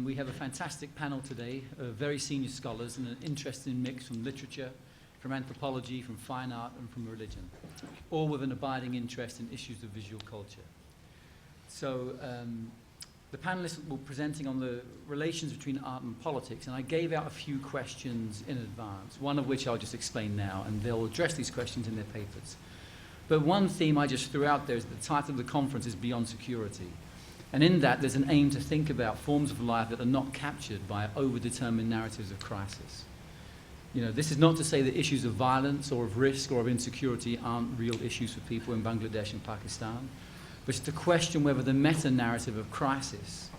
We have a fantastic panel today of very senior scholars and an interesting mix from literature, from anthropology, from fine art, and from religion, all with an abiding interest in issues of visual culture. So the panelists will be presenting on the relations between art and politics, and I gave out a few questions in advance, one of which I'll just explain now, and they'll address these questions in their papers. But one theme I just threw out there is that the title of the conference is Beyond Security. And in that, there's an aim to think about forms of life that are not captured by overdetermined narratives of crisis. You know, this is not to say that issues of violence or of risk or of insecurity aren't real issues for people in Bangladesh and Pakistan, but it's to question whether the meta-narrative of crisis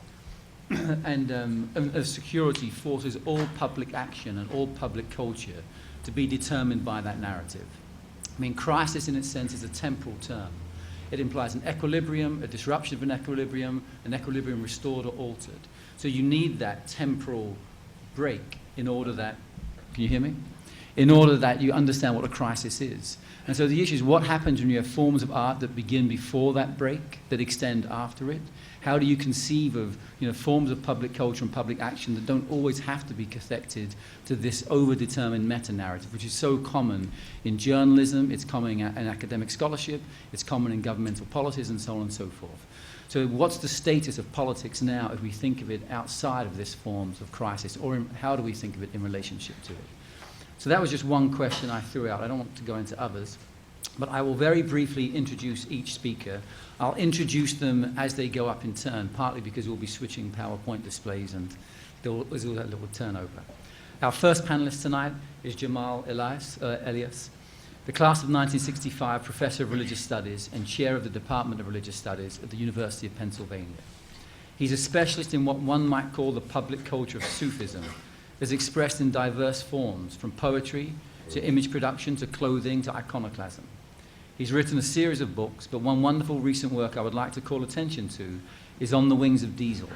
and of security forces all public action and all public culture to be determined by that narrative. I mean, crisis in its sense is a temporal term. It implies an equilibrium, a disruption of an equilibrium restored or altered. So you need that temporal break in order that, can you hear me? In order that you understand what a crisis is. And so the issue is what happens when you have forms of art that begin before that break, that extend after it? How do you conceive of, you know, forms of public culture and public action that don't always have to be connected to this overdetermined meta-narrative, which is so common in journalism, it's common in academic scholarship, it's common in governmental policies, and so on and so forth. So what's the status of politics now if we think of it outside of this forms of crisis, or how do we think of it in relationship to it? So that was just one question I threw out. I don't want to go into others, but I will very briefly introduce each speaker. I'll introduce them as they go up in turn, partly because we'll be switching PowerPoint displays and there's all that little turnover. Our first panelist tonight is Jamal Elias, the class of 1965 Professor of Religious Studies and Chair of the Department of Religious Studies at the University of Pennsylvania. He's a specialist in what one might call the public culture of Sufism, as expressed in diverse forms, from poetry to image production to clothing to iconoclasm. He's written a series of books, but one wonderful recent work I would like to call attention to is On the Wings of Diesel,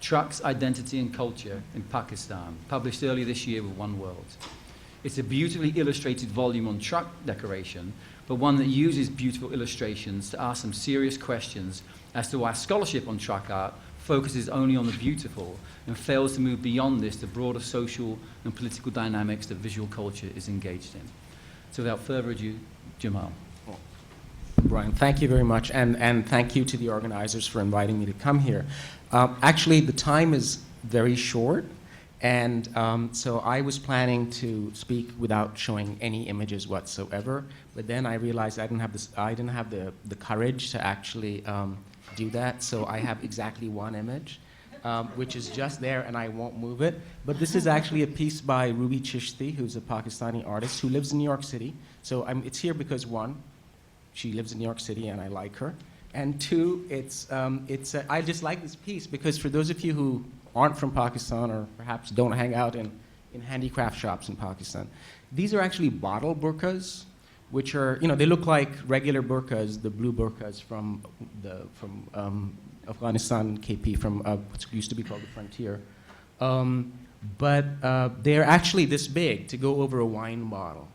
Trucks, Identity and Culture in Pakistan, published earlier this year with One World. It's a beautifully illustrated volume on truck decoration, but one that uses beautiful illustrations to ask some serious questions as to why scholarship on truck art focuses only on the beautiful and fails to move beyond this to broader social and political dynamics that visual culture is engaged in. So without further ado, Jamal. Brian, thank you very much, and thank you to the organizers for inviting me to come here. Actually, the time is very short, and so I was planning to speak without showing any images whatsoever, but then I realized I didn't have the courage to actually do that, so I have exactly one image, which is just there, and I won't move it. But this is actually a piece by Ruby Chishti, who's a Pakistani artist who lives in New York City. So it's here because, one, she lives in New York City and I like her, and two, I just like this piece because for those of you who aren't from Pakistan or perhaps don't hang out in handicraft shops in Pakistan, these are actually bottle burqas, which are, you know, they look like regular burqas, the blue burqas from Afghanistan, KP, from what used to be called the frontier. But they're actually this big to go over a wine bottle.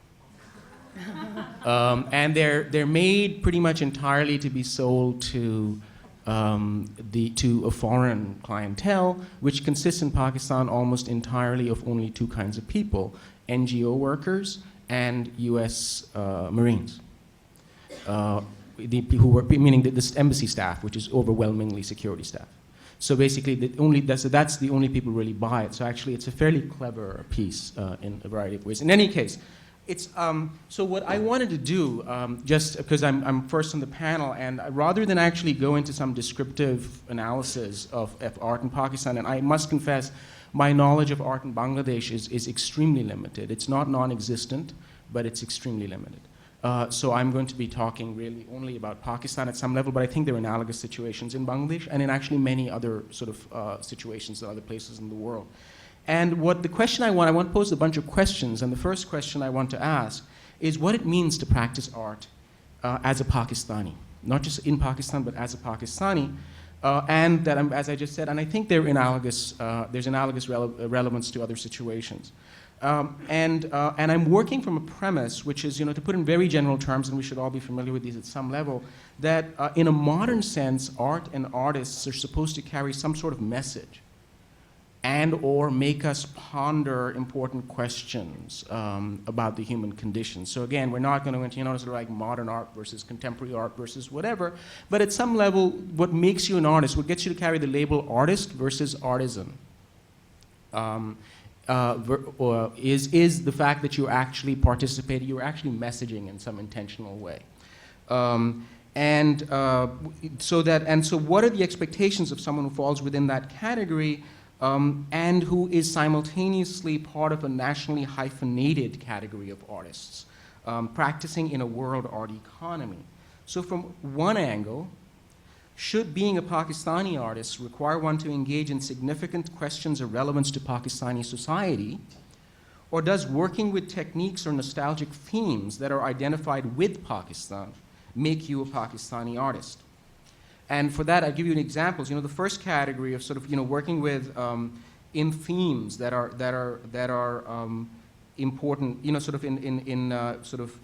And they're made pretty much entirely to be sold to a foreign clientele, which consists in Pakistan almost entirely of only two kinds of people: NGO workers and U.S. Marines. The people who work, meaning this embassy staff, which is overwhelmingly security staff. So basically, that's the only people who really buy it. So actually, it's a fairly clever piece in a variety of ways. In any case, it's so what I wanted to do, just because I'm first on the panel, and rather than actually go into some descriptive analysis of art in Pakistan, and I must confess, my knowledge of art in Bangladesh is extremely limited. It's not non-existent, but it's extremely limited. So I'm going to be talking really only about Pakistan at some level, but I think there are analogous situations in Bangladesh and in actually many other sort of situations in other places in the world. And what the question I want to pose a bunch of questions, and the first question I want to ask is what it means to practice art as a Pakistani, not just in Pakistan, but as a Pakistani. And that, as I just said, and I think they're analogous, there's analogous relevance to other situations. And I'm working from a premise, which is, to put in very general terms, and we should all be familiar with these at some level, that in a modern sense, art and artists are supposed to carry some sort of message. and or make us ponder important questions about the human condition. So again, we're not going to, sort of like modern art versus contemporary art versus whatever, but at some level, what makes you an artist, what gets you to carry the label artist versus artisan, is the fact that you're actually participating, you're actually messaging in some intentional way. So what are the expectations of someone who falls within that category and who is simultaneously part of a nationally hyphenated category of artists, practicing in a world art economy? So from one angle, should being a Pakistani artist require one to engage in significant questions of relevance to Pakistani society, or does working with techniques or nostalgic themes that are identified with Pakistan make you a Pakistani artist? And for that, I'll give you an example. The first category of sort of, working with in themes that are important, sort of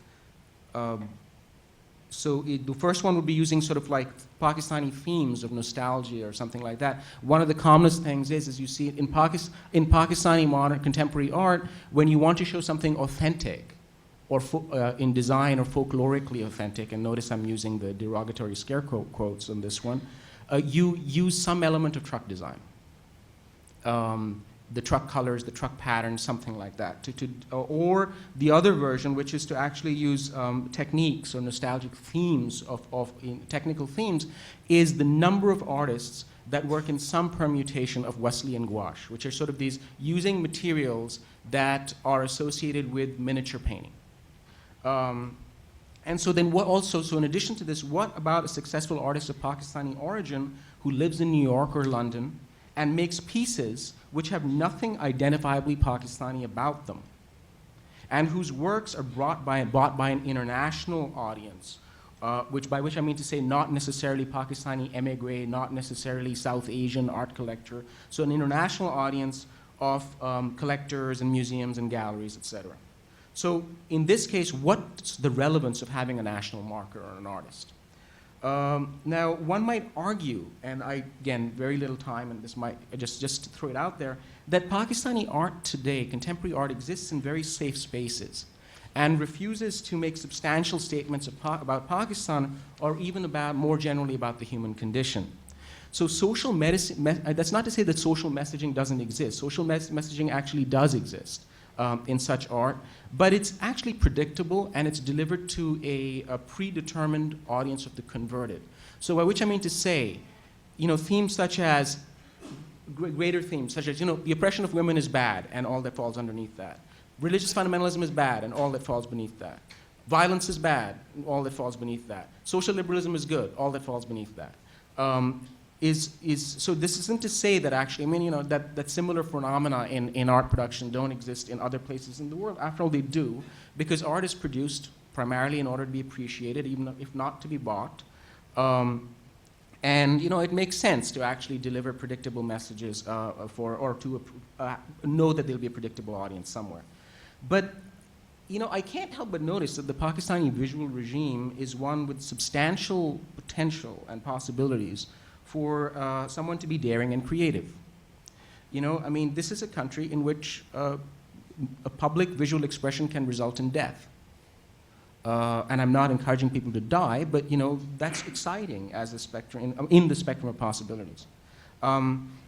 the first one would be using sort of like Pakistani themes of nostalgia or something like that. One of the commonest things is you see it in Pakistani modern contemporary art, when you want to show something authentic, or in design or folklorically authentic, and notice I'm using the derogatory scare quotes on this one, you use some element of truck design. The truck colors, the truck patterns, something like that. Or the other version, which is to actually use techniques or nostalgic themes technical themes, is the number of artists that work in some permutation of Wesleyan gouache, which are sort of these using materials that are associated with miniature painting. And so then so in addition to this, what about a successful artist of Pakistani origin who lives in New York or London and makes pieces which have nothing identifiably Pakistani about them, and whose works are bought by an international audience, by which I mean to say not necessarily Pakistani emigre, not necessarily South Asian art collector, so an international audience of collectors and museums and galleries, etc. So in this case, what's the relevance of having a national marker on an artist? Now, one might argue, and again, very little time, and this might, just to throw it out there, that Pakistani art today, contemporary art, exists in very safe spaces and refuses to make substantial statements about Pakistan or even more generally about the human condition. So social medicine, that's not to say that social messaging doesn't exist. Social messaging actually does exist in such art, but it's actually predictable and it's delivered to a predetermined audience of the converted. So by which I mean to say, themes such as, greater themes such as, the oppression of women is bad and all that falls underneath that. Religious fundamentalism is bad and all that falls beneath that. Violence is bad and all that falls beneath that. Social liberalism is good, all that falls beneath that. So this isn't to say that actually, that similar phenomena in art production don't exist in other places in the world. After all, they do, because art is produced primarily in order to be appreciated, even if not to be bought. And it makes sense to actually deliver predictable messages or to know that there'll be a predictable audience somewhere. But I can't help but notice that the Pakistani visual regime is one with substantial potential and possibilities for someone to be daring and creative. This is a country in which a public visual expression can result in death. And I'm not encouraging people to die, but that's exciting as a spectrum, in the spectrum of possibilities.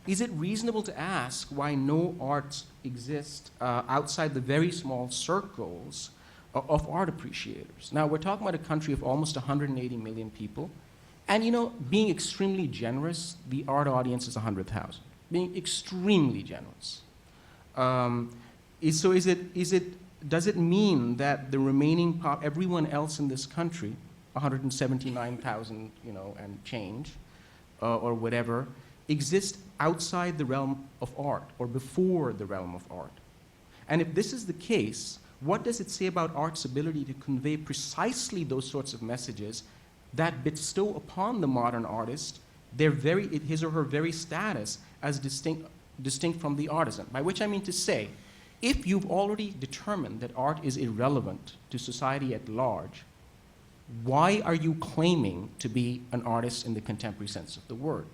Is it reasonable to ask why no arts exist outside the very small circles of art appreciators? Now, we're talking about a country of almost 180 million people. And being extremely generous, the art audience is 100,000. Being extremely generous. Does it mean that the remaining everyone else in this country, 179,000, and change, or whatever, exist outside the realm of art or before the realm of art? And if this is the case, what does it say about art's ability to convey precisely those sorts of messages that bestow upon the modern artist his or her very status as distinct from the artisan? By which I mean to say, if you've already determined that art is irrelevant to society at large, why are you claiming to be an artist in the contemporary sense of the word?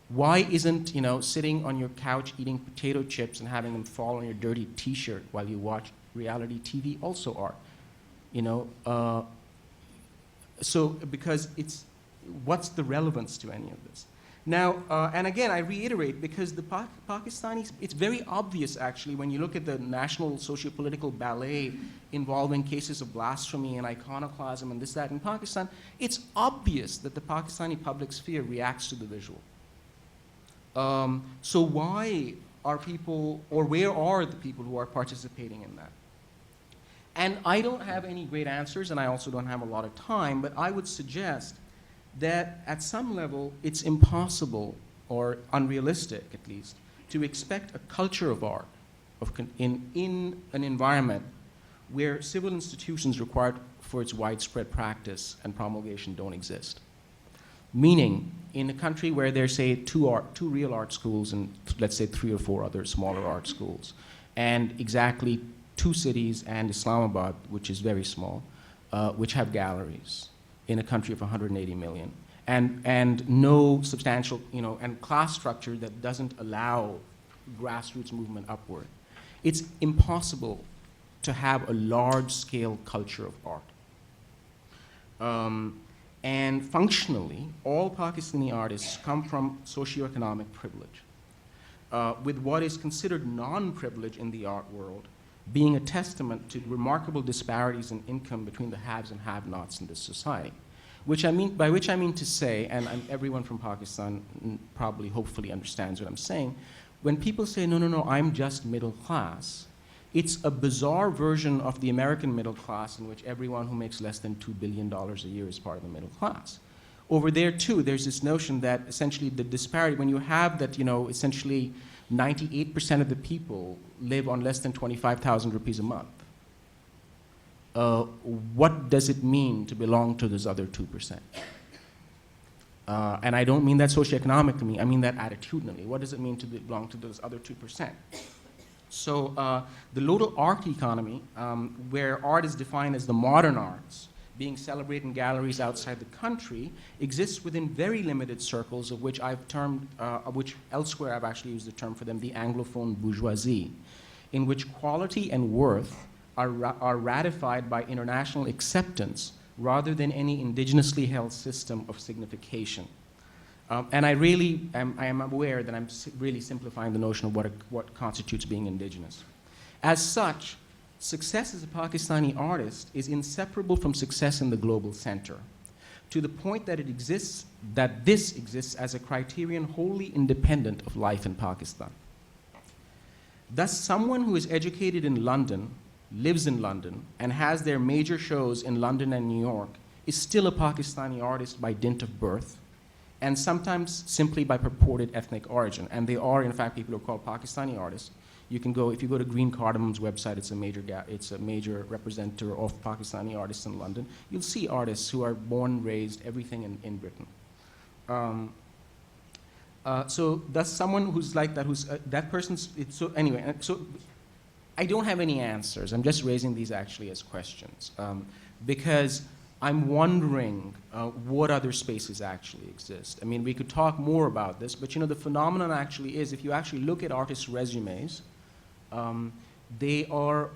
Why isn't, sitting on your couch eating potato chips and having them fall on your dirty T-shirt while you watch reality TV also art? So because what's the relevance to any of this? Now, and again, I reiterate, because the Pakistanis, it's very obvious actually when you look at the national socio-political ballet involving cases of blasphemy and iconoclasm and this, that in Pakistan, it's obvious that the Pakistani public sphere reacts to the visual. So why are people, or where are the people who are participating in that? And I don't have any great answers, and I also don't have a lot of time, but I would suggest that at some level it's impossible, or unrealistic at least, to expect a culture of art in an environment where civil institutions required for its widespread practice and promulgation don't exist. Meaning, in a country where there's, say, two real art schools and let's say 3 or 4 other smaller art schools, and exactly 2 cities and Islamabad, which is very small, which have galleries in a country of 180 million, and no substantial, and class structure that doesn't allow grassroots movement upward. It's impossible to have a large-scale culture of art. And functionally, all Pakistani artists come from socioeconomic privilege, with what is considered non-privilege in the art world being a testament to remarkable disparities in income between the haves and have-nots in this society. By which I mean to say, and everyone from Pakistan probably, hopefully understands what I'm saying, when people say, no, I'm just middle class, it's a bizarre version of the American middle class in which everyone who makes less than $2 billion a year is part of the middle class. Over there, too, there's this notion that essentially the disparity, when you have that, essentially 98% of the people live on less than 25,000 rupees a month, what does it mean to belong to those other 2%? And I don't mean that socioeconomically, I mean that attitudinally. What does it mean to belong to those other 2%? So the local art economy, where art is defined as the modern arts, being celebrated in galleries outside the country, exists within very limited circles, of which I've termed, which elsewhere I've actually used the term for them, the Anglophone bourgeoisie, in which quality and worth are ratified by international acceptance rather than any indigenously held system of signification. And I am aware that I'm really simplifying the notion of what constitutes being indigenous. As such, success as a Pakistani artist is inseparable from success in the global center, to the point that this exists as a criterion wholly independent of life in Pakistan. Thus, someone who is educated in London, lives in London, and has their major shows in London and New York is still a Pakistani artist by dint of birth, and sometimes simply by purported ethnic origin. And they are, in fact, people who are called Pakistani artists. You can go, if you go to Green Cardamom's website, it's a major representative of Pakistani artists in London. You'll see artists who are born, raised, everything in Britain. So that's someone who's like that, that person's, so anyway, so I don't have any answers. I'm just raising these actually as questions, because I'm wondering what other spaces actually exist. I mean, we could talk more about this, but the phenomenon actually is, if you actually look at artists' resumes, they are,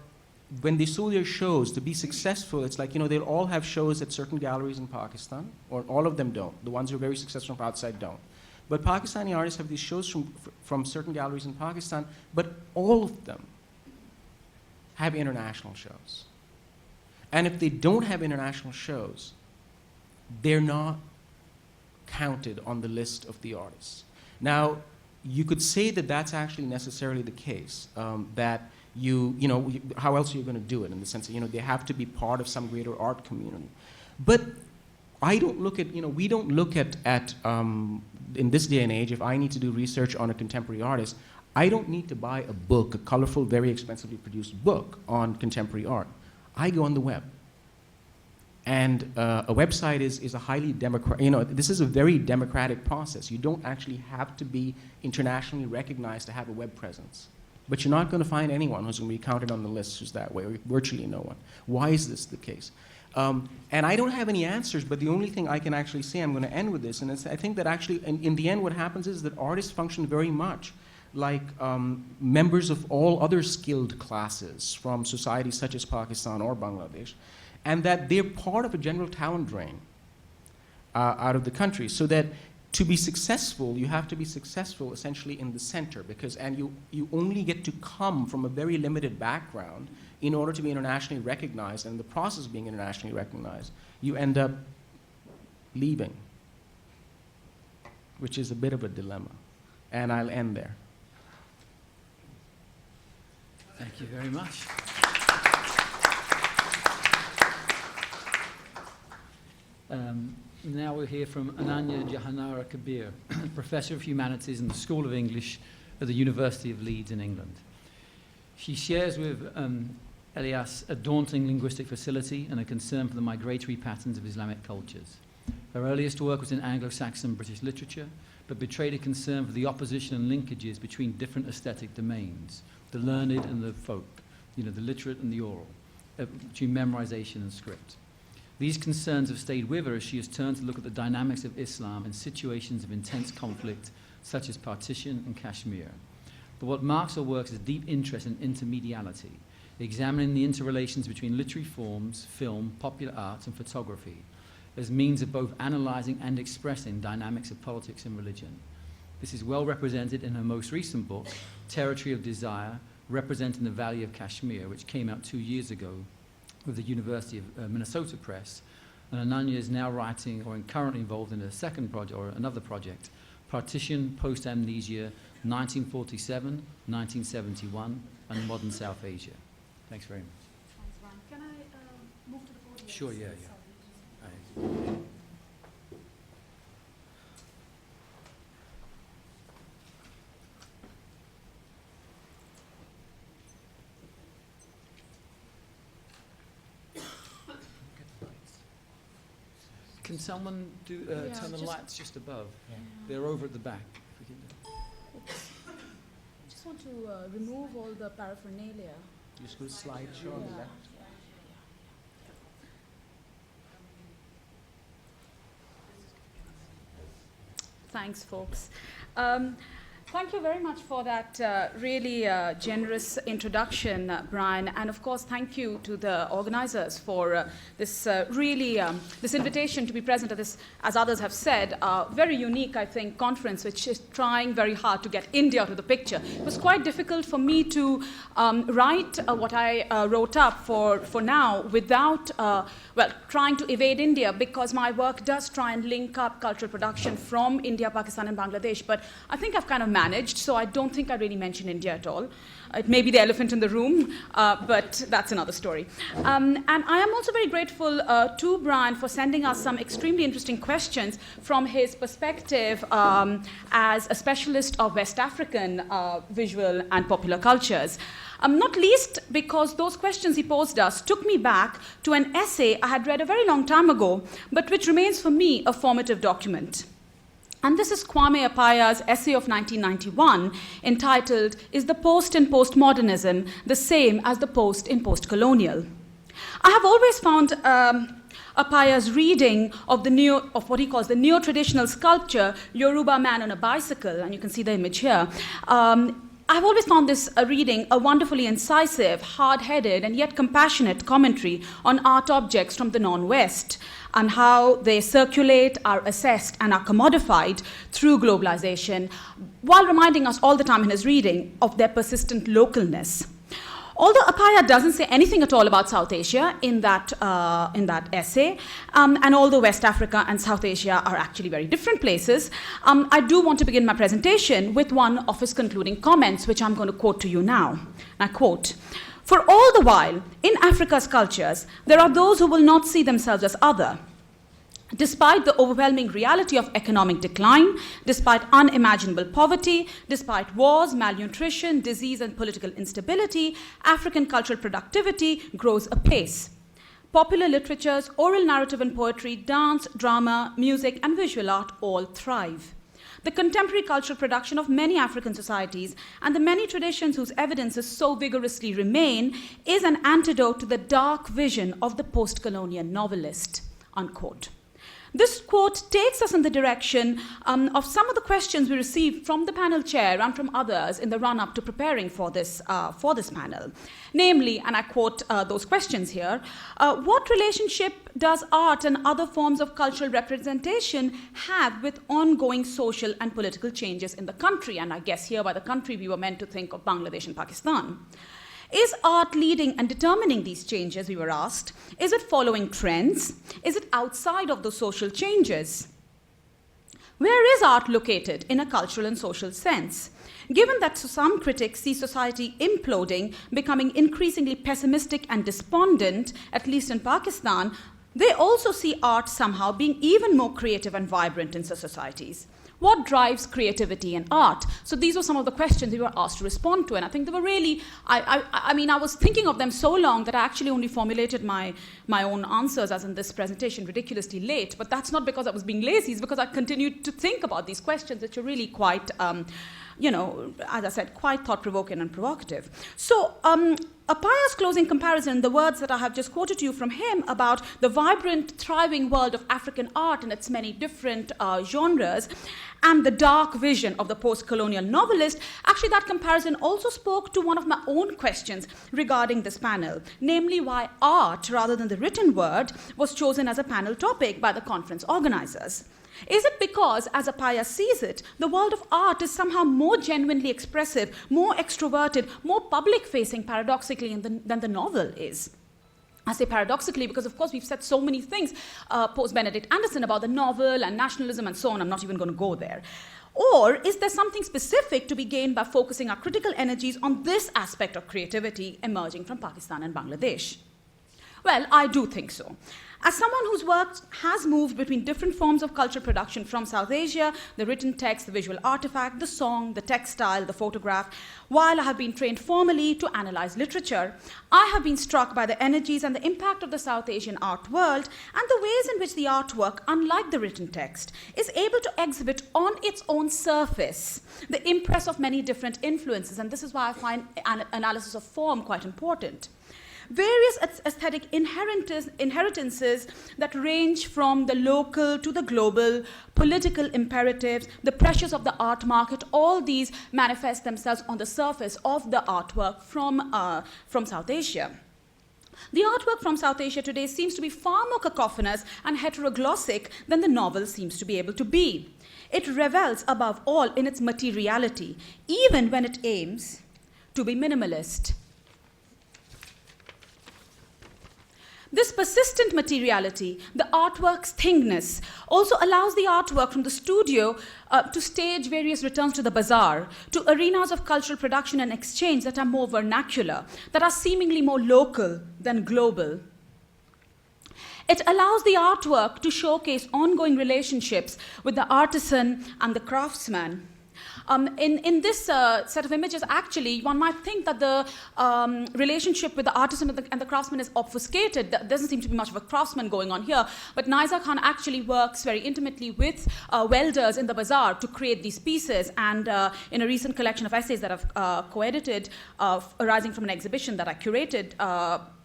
when they show their shows, to be successful, it's like, they'll all have shows at certain galleries in Pakistan, or all of them don't. The ones who are very successful from outside don't. But Pakistani artists have these shows from certain galleries in Pakistan, but all of them have international shows. And if they don't have international shows, they're not counted on the list of the artists. Now, you could say that that's actually necessarily the case, that how else are you going to do it, in the sense that, they have to be part of some greater art community. But I don't look at, we don't look at in this day and age, if I need to do research on a contemporary artist, I don't need to buy a book, a colorful, very expensively produced book on contemporary art. I go on the web. And a website is a highly democratic, this is a very democratic process. You don't actually have to be internationally recognized to have a web presence. But you're not going to find anyone who's going to be counted on the list who's that way, or virtually no one. Why is this the case? And I don't have any answers, but the only thing I can actually say, I'm going to end with this, and I think that actually, in the end, what happens is that artists function very much like members of all other skilled classes from societies such as Pakistan or Bangladesh, and that they're part of a general talent drain out of the country. So that to be successful, you have to be successful essentially in the center, and you only get to come from a very limited background in order to be internationally recognized, and in the process of being internationally recognized, you end up leaving, which is a bit of a dilemma. And I'll end there. Thank you very much. Now we'll hear from Ananya Jahanara Kabir, Professor of Humanities in the School of English at the University of Leeds in England. She shares with Elias a daunting linguistic facility and a concern for the migratory patterns of Islamic cultures. Her earliest work was in Anglo-Saxon British literature, but betrayed a concern for the opposition and linkages between different aesthetic domains, the learned and the folk, the literate and the oral, between memorization and script. These concerns have stayed with her as she has turned to look at the dynamics of Islam in situations of intense conflict, such as partition and Kashmir. But what marks her work is a deep interest in intermediality, examining the interrelations between literary forms, film, popular art, and photography, as means of both analysing and expressing dynamics of politics and religion. This is well represented in her most recent book, Territory of Desire, representing the Valley of Kashmir, which came out 2 years ago with the University of Minnesota Press. And Ananya is now writing, or currently involved in a second project, or another project, Partition, Post-Amnesia, 1947, 1971, and Modern South Asia. Thanks very much. Thanks, Ryan. Can I move to the podium? Sure, yeah. Can someone turn the lights just above? Yeah. They're over at the back. I just want to remove all the paraphernalia. Just go slideshow on the left. Thanks, folks. Thank you very much for that really generous introduction, Brian. And of course, thank you to the organizers for this this invitation to be present at this, as others have said, very unique, I think, conference, which is trying very hard to get India out of the picture. It was quite difficult for me to write what I wrote up for now without, trying to evade India, because my work does try and link up cultural production from India, Pakistan, and Bangladesh. But I think I've kind of managed, so I don't think I really mention India at all. It may be the elephant in the room, but that's another story. And I am also very grateful to Brian for sending us some extremely interesting questions from his perspective as a specialist of West African visual and popular cultures. Not least because those questions he posed us took me back to an essay I had read a very long time ago, but which remains for me a formative document. And this is Kwame Apaya's essay of 1991, entitled, "Is the Post in Postmodernism the Same as the Post in Postcolonial?" I have always found Apaya's reading of what he calls the neo-traditional sculpture, Yoruba Man on a Bicycle, and you can see the image here. I've always found this reading a wonderfully incisive, hard-headed, and yet compassionate commentary on art objects from the non-West, and how they circulate, are assessed, and are commodified through globalization, while reminding us all the time in his reading of their persistent localness. Although Apaya doesn't say anything at all about South Asia in that essay, and although West Africa and South Asia are actually very different places, I do want to begin my presentation with one of his concluding comments, which I'm going to quote to you now. I quote, "For all the while, in Africa's cultures, there are those who will not see themselves as other. Despite the overwhelming reality of economic decline, despite unimaginable poverty, despite wars, malnutrition, disease, and political instability, African cultural productivity grows apace. Popular literatures, oral narrative and poetry, dance, drama, music, and visual art all thrive. The contemporary cultural production of many African societies and the many traditions whose evidences so vigorously remain is an antidote to the dark vision of the post-colonial novelist, unquote. This quote takes us in the direction of some of the questions we received from the panel chair and from others in the run-up to preparing for this panel. Namely, and I quote those questions here, what relationship does art and other forms of cultural representation have with ongoing social and political changes in the country? And I guess here by the country we were meant to think of Bangladesh and Pakistan. Is art leading and determining these changes, we were asked? Is it following trends? Is it outside of those social changes? Where is art located in a cultural and social sense? Given that some critics see society imploding, becoming increasingly pessimistic and despondent, at least in Pakistan, they also see art somehow being even more creative and vibrant in societies. What drives creativity and art? So these were some of the questions we were asked to respond to, and I think they were really, I mean, I was thinking of them so long that I actually only formulated my own answers, as in this presentation, ridiculously late, but that's not because I was being lazy, it's because I continued to think about these questions, which are really quite, you know, as I said, quite thought-provoking and provocative. So, a pious closing comparison, the words that I have just quoted to you from him about the vibrant, thriving world of African art and its many different genres, and the dark vision of the post-colonial novelist, actually that comparison also spoke to one of my own questions regarding this panel, namely why art, rather than the written word, was chosen as a panel topic by the conference organizers. Is it because, as Apaya sees it, the world of art is somehow more genuinely expressive, more extroverted, more public-facing, paradoxically, than the novel is? I say paradoxically because, of course, we've said so many things post-Benedict Anderson about the novel and nationalism and so on. I'm not even going to go there. Or is there something specific to be gained by focusing our critical energies on this aspect of creativity emerging from Pakistan and Bangladesh? Well, I do think so. As someone whose work has moved between different forms of cultural production from South Asia, the written text, the visual artifact, the song, the textile, the photograph, while I have been trained formally to analyze literature, I have been struck by the energies and the impact of the South Asian art world and the ways in which the artwork, unlike the written text, is able to exhibit on its own surface the impress of many different influences, and this is why I find analysis of form quite important. Various aesthetic inheritances that range from the local to the global, political imperatives, the pressures of the art market, all these manifest themselves on the surface of the artwork from South Asia. The artwork from South Asia today seems to be far more cacophonous and heteroglossic than the novel seems to be able to be. It revels above all in its materiality, even when it aims to be minimalist. This persistent materiality, the artwork's thingness, also allows the artwork from the studio to stage various returns to the bazaar, to arenas of cultural production and exchange that are more vernacular, that are seemingly more local than global. It allows the artwork to showcase ongoing relationships with the artisan and the craftsman. In this set of images, actually, one might think that the relationship with the artisan and the craftsman is obfuscated. There doesn't seem to be much of a craftsman going on here. But Naiza Khan actually works very intimately with welders in the bazaar to create these pieces. And in a recent collection of essays that I've co-edited, arising from an exhibition that I curated,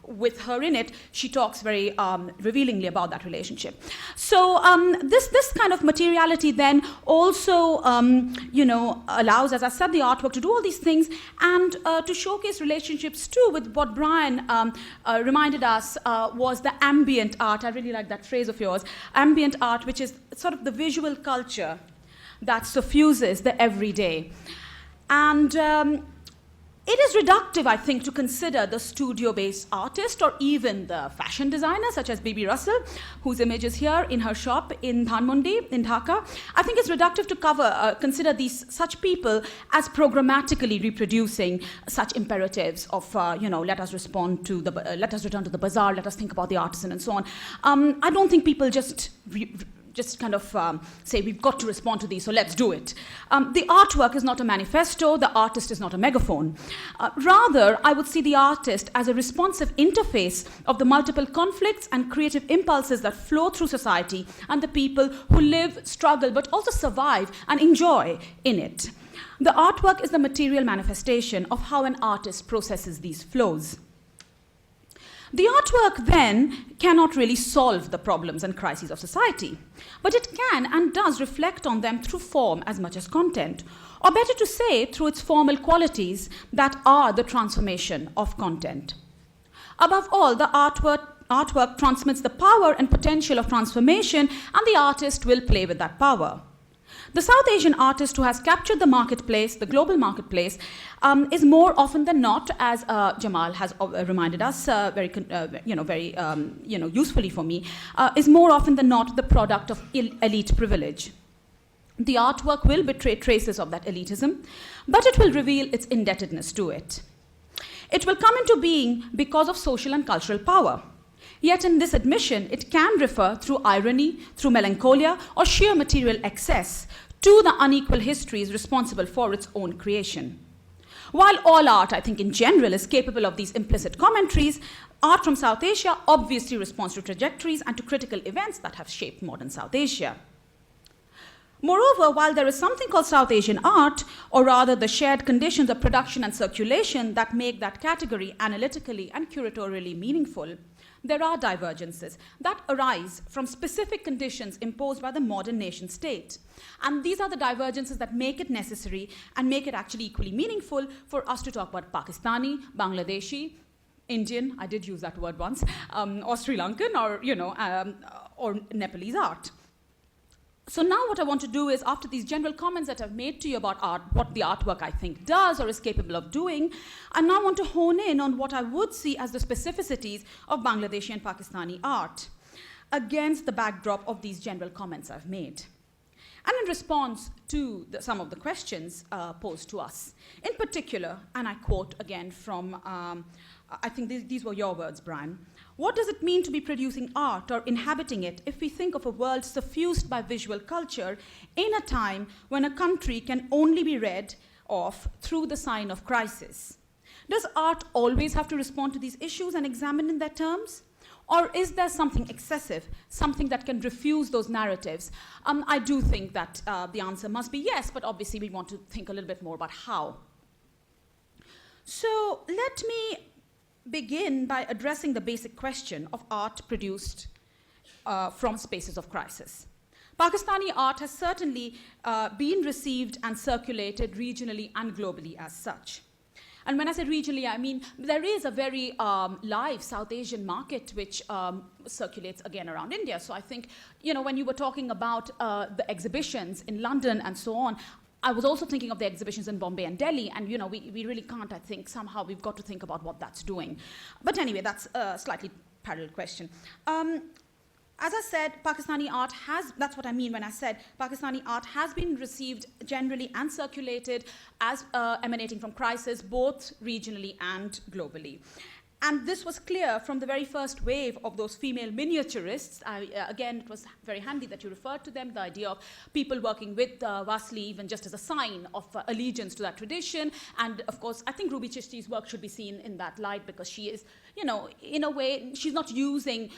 with her in it, she talks very revealingly about that relationship. So this kind of materiality then also, allows, as I said, the artwork to do all these things and to showcase relationships too with what Brian reminded us was the ambient art. I really like that phrase of yours, ambient art, which is sort of the visual culture that suffuses the everyday. And it is reductive, I think, to consider the studio-based artist or even the fashion designer, such as Bibi Russell, whose image is here in her shop in Dhanmondi, in Dhaka. I think it's reductive to consider such people as programmatically reproducing such imperatives of, let us return to the bazaar, let us think about the artisan, and so on. I don't think people just just kind of say we've got to respond to these, so let's do it. The artwork is not a manifesto, the artist is not a megaphone. Rather, I would see the artist as a responsive interface of the multiple conflicts and creative impulses that flow through society and the people who live, struggle, but also survive and enjoy in it. The artwork is the material manifestation of how an artist processes these flows. The artwork then cannot really solve the problems and crises of society, but it can and does reflect on them through form as much as content, or better to say, through its formal qualities that are the transformation of content. Above all, the artwork transmits the power and potential of transformation, and the artist will play with that power. The South Asian artist who has captured the marketplace, the global marketplace, is more often than not, as Jamal has reminded us very usefully for me, is more often than not the product of elite privilege. The artwork will betray traces of that elitism, but it will reveal its indebtedness to it. It will come into being because of social and cultural power. Yet in this admission, it can refer through irony, through melancholia, or sheer material excess to the unequal histories responsible for its own creation. While all art, I think in general, is capable of these implicit commentaries, art from South Asia obviously responds to trajectories and to critical events that have shaped modern South Asia. Moreover, while there is something called South Asian art, or rather the shared conditions of production and circulation that make that category analytically and curatorially meaningful, there are divergences that arise from specific conditions imposed by the modern nation state. And these are the divergences that make it necessary and make it actually equally meaningful for us to talk about Pakistani, Bangladeshi, Indian, I did use that word once, or Sri Lankan, or Nepalese art. So now what I want to do is, after these general comments that I've made to you about art, what the artwork I think does or is capable of doing, I now want to hone in on what I would see as the specificities of Bangladeshi and Pakistani art against the backdrop of these general comments I've made. And in response to some of the questions posed to us, in particular, and I quote again from, I think these were your words, Brian, what does it mean to be producing art or inhabiting it if we think of a world suffused by visual culture in a time when a country can only be read of through the sign of crisis? Does art always have to respond to these issues and examine in their terms? Or is there something excessive, something that can refuse those narratives? I do think that the answer must be yes, but obviously we want to think a little bit more about how. So let me begin by addressing the basic question of art produced from spaces of crisis. Pakistani art has certainly been received and circulated regionally and globally as such. And when I say regionally, I mean there is a very live South Asian market which circulates again around India. So I think, when you were talking about the exhibitions in London and so on, I was also thinking of the exhibitions in Bombay and Delhi, and we really can't, I think, somehow we've got to think about what that's doing. But anyway, that's a slightly parallel question. As I said, Pakistani art that's what I mean when I said Pakistani art has been received generally and circulated as emanating from crisis, both regionally and globally. And this was clear from the very first wave of those female miniaturists. Again, it was very handy that you referred to them, the idea of people working with Vasl even just as a sign of allegiance to that tradition. And of course, I think Ruby Chishti's work should be seen in that light because she is, in a way, she's not using,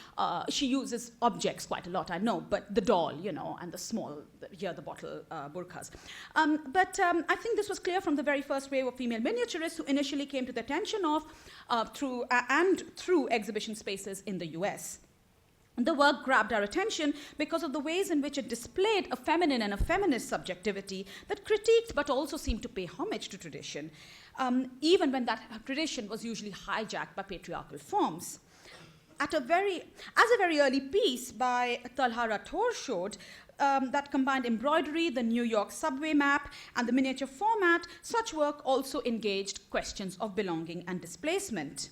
she uses objects quite a lot, I know, but the doll, and the small, the bottle burqas. But I think this was clear from the very first wave of female miniaturists who initially came to the attention of through exhibition spaces in the US. The work grabbed our attention because of the ways in which it displayed a feminine and a feminist subjectivity that critiqued but also seemed to pay homage to tradition, even when that tradition was usually hijacked by patriarchal forms. As a very early piece by Talha Rathore showed, that combined embroidery, the New York subway map, and the miniature format, such work also engaged questions of belonging and displacement.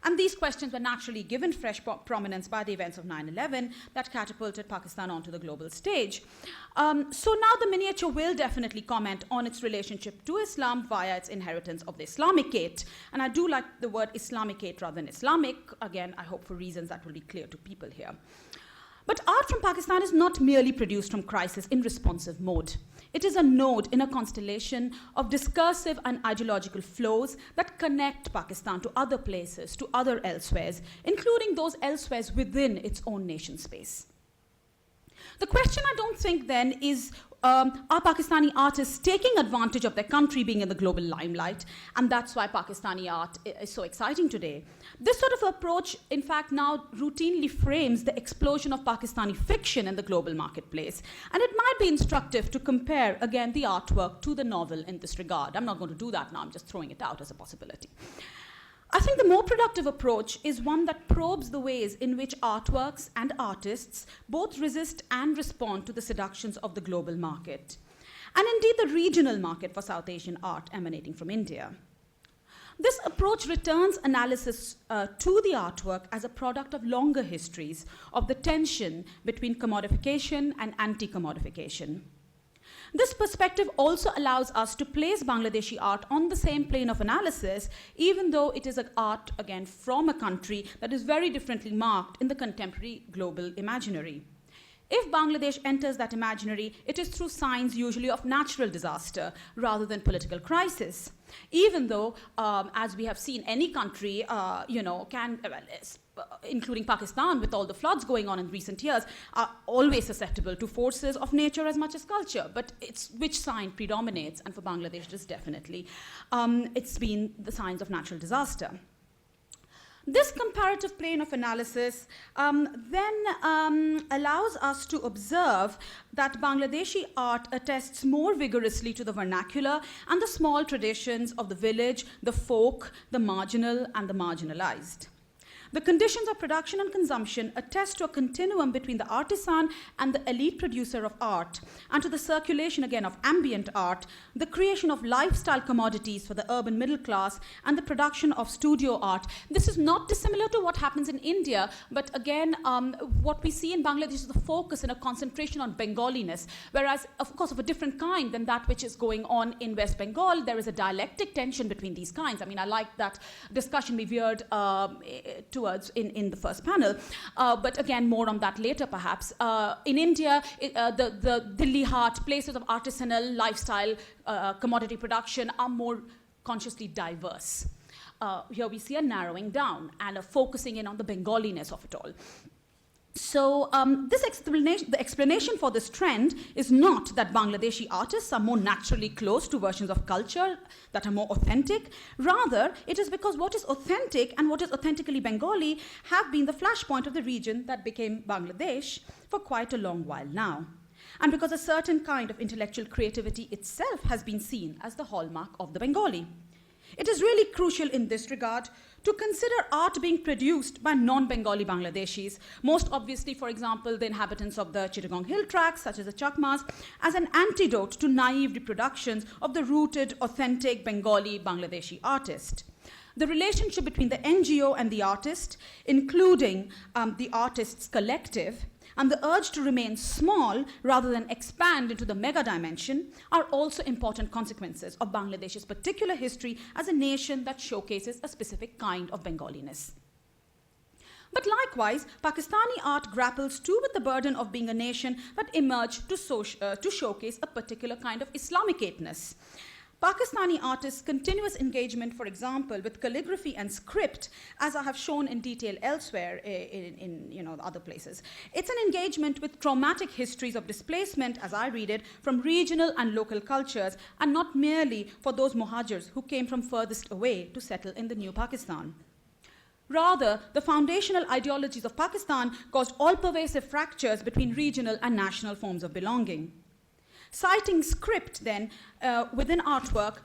And these questions were naturally given fresh prominence by the events of 9/11 that catapulted Pakistan onto the global stage. So now the miniature will definitely comment on its relationship to Islam via its inheritance of the Islamicate. And I do like the word Islamicate rather than Islamic. Again, I hope for reasons that will be clear to people here. But art from Pakistan is not merely produced from crisis in responsive mode. It is a node in a constellation of discursive and ideological flows that connect Pakistan to other places, to other elsewheres, including those elsewheres within its own nation space. The question, I don't think, then, is are Pakistani artists taking advantage of their country being in the global limelight? And that's why Pakistani art is so exciting today. This sort of approach, in fact, now routinely frames the explosion of Pakistani fiction in the global marketplace. And it might be instructive to compare, again, the artwork to the novel in this regard. I'm not going to do that now, I'm just throwing it out as a possibility. I think the more productive approach is one that probes the ways in which artworks and artists both resist and respond to the seductions of the global market, and indeed the regional market for South Asian art emanating from India. This approach returns analysis to the artwork as a product of longer histories of the tension between commodification and anti-commodification. This perspective also allows us to place Bangladeshi art on the same plane of analysis, even though it is an art, again, from a country that is very differently marked in the contemporary global imaginary. If Bangladesh enters that imaginary, it is through signs usually of natural disaster rather than political crisis. Even though, as we have seen, any country, including Pakistan, with all the floods going on in recent years, are always susceptible to forces of nature as much as culture. But it's which sign predominates, and for Bangladesh, it is definitely, it's been the signs of natural disaster. This comparative plane of analysis then allows us to observe that Bangladeshi art attests more vigorously to the vernacular and the small traditions of the village, the folk, the marginal, and the marginalized. The conditions of production and consumption attest to a continuum between the artisan and the elite producer of art, and to the circulation, again, of ambient art, the creation of lifestyle commodities for the urban middle class, and the production of studio art. This is not dissimilar to what happens in India, but again, what we see in Bangladesh is the focus and a concentration on Bengaliness, whereas, of course, of a different kind than that which is going on in West Bengal. There is a dialectic tension between these kinds. I mean, I like that discussion we veered towards in the first panel, but again, more on that later perhaps. In India, the Delhi Haat, places of artisanal lifestyle commodity production are more consciously diverse. Here we see a narrowing down and a focusing in on the Bengaliness of it all. So the explanation for this trend is not that Bangladeshi artists are more naturally close to versions of culture that are more authentic. Rather, it is because what is authentic and what is authentically Bengali have been the flashpoint of the region that became Bangladesh for quite a long while now. And because a certain kind of intellectual creativity itself has been seen as the hallmark of the Bengali. It is really crucial in this regard to consider art being produced by non-Bengali Bangladeshis, most obviously, for example, the inhabitants of the Chittagong Hill Tracts, such as the Chakmas, as an antidote to naive reproductions of the rooted, authentic Bengali Bangladeshi artist. The relationship between the NGO and the artist, including the artist's collective, and the urge to remain small rather than expand into the mega dimension are also important consequences of Bangladesh's particular history as a nation that showcases a specific kind of Bengaliness. But likewise, Pakistani art grapples too with the burden of being a nation that emerged to showcase a particular kind of Islamicate-ness. Pakistani artists' continuous engagement, for example, with calligraphy and script, as I have shown in detail elsewhere in other places. It's an engagement with traumatic histories of displacement, as I read it, from regional and local cultures, and not merely for those Muhajirs who came from furthest away to settle in the new Pakistan. Rather, the foundational ideologies of Pakistan caused all-pervasive fractures between regional and national forms of belonging. Citing script, then, within artwork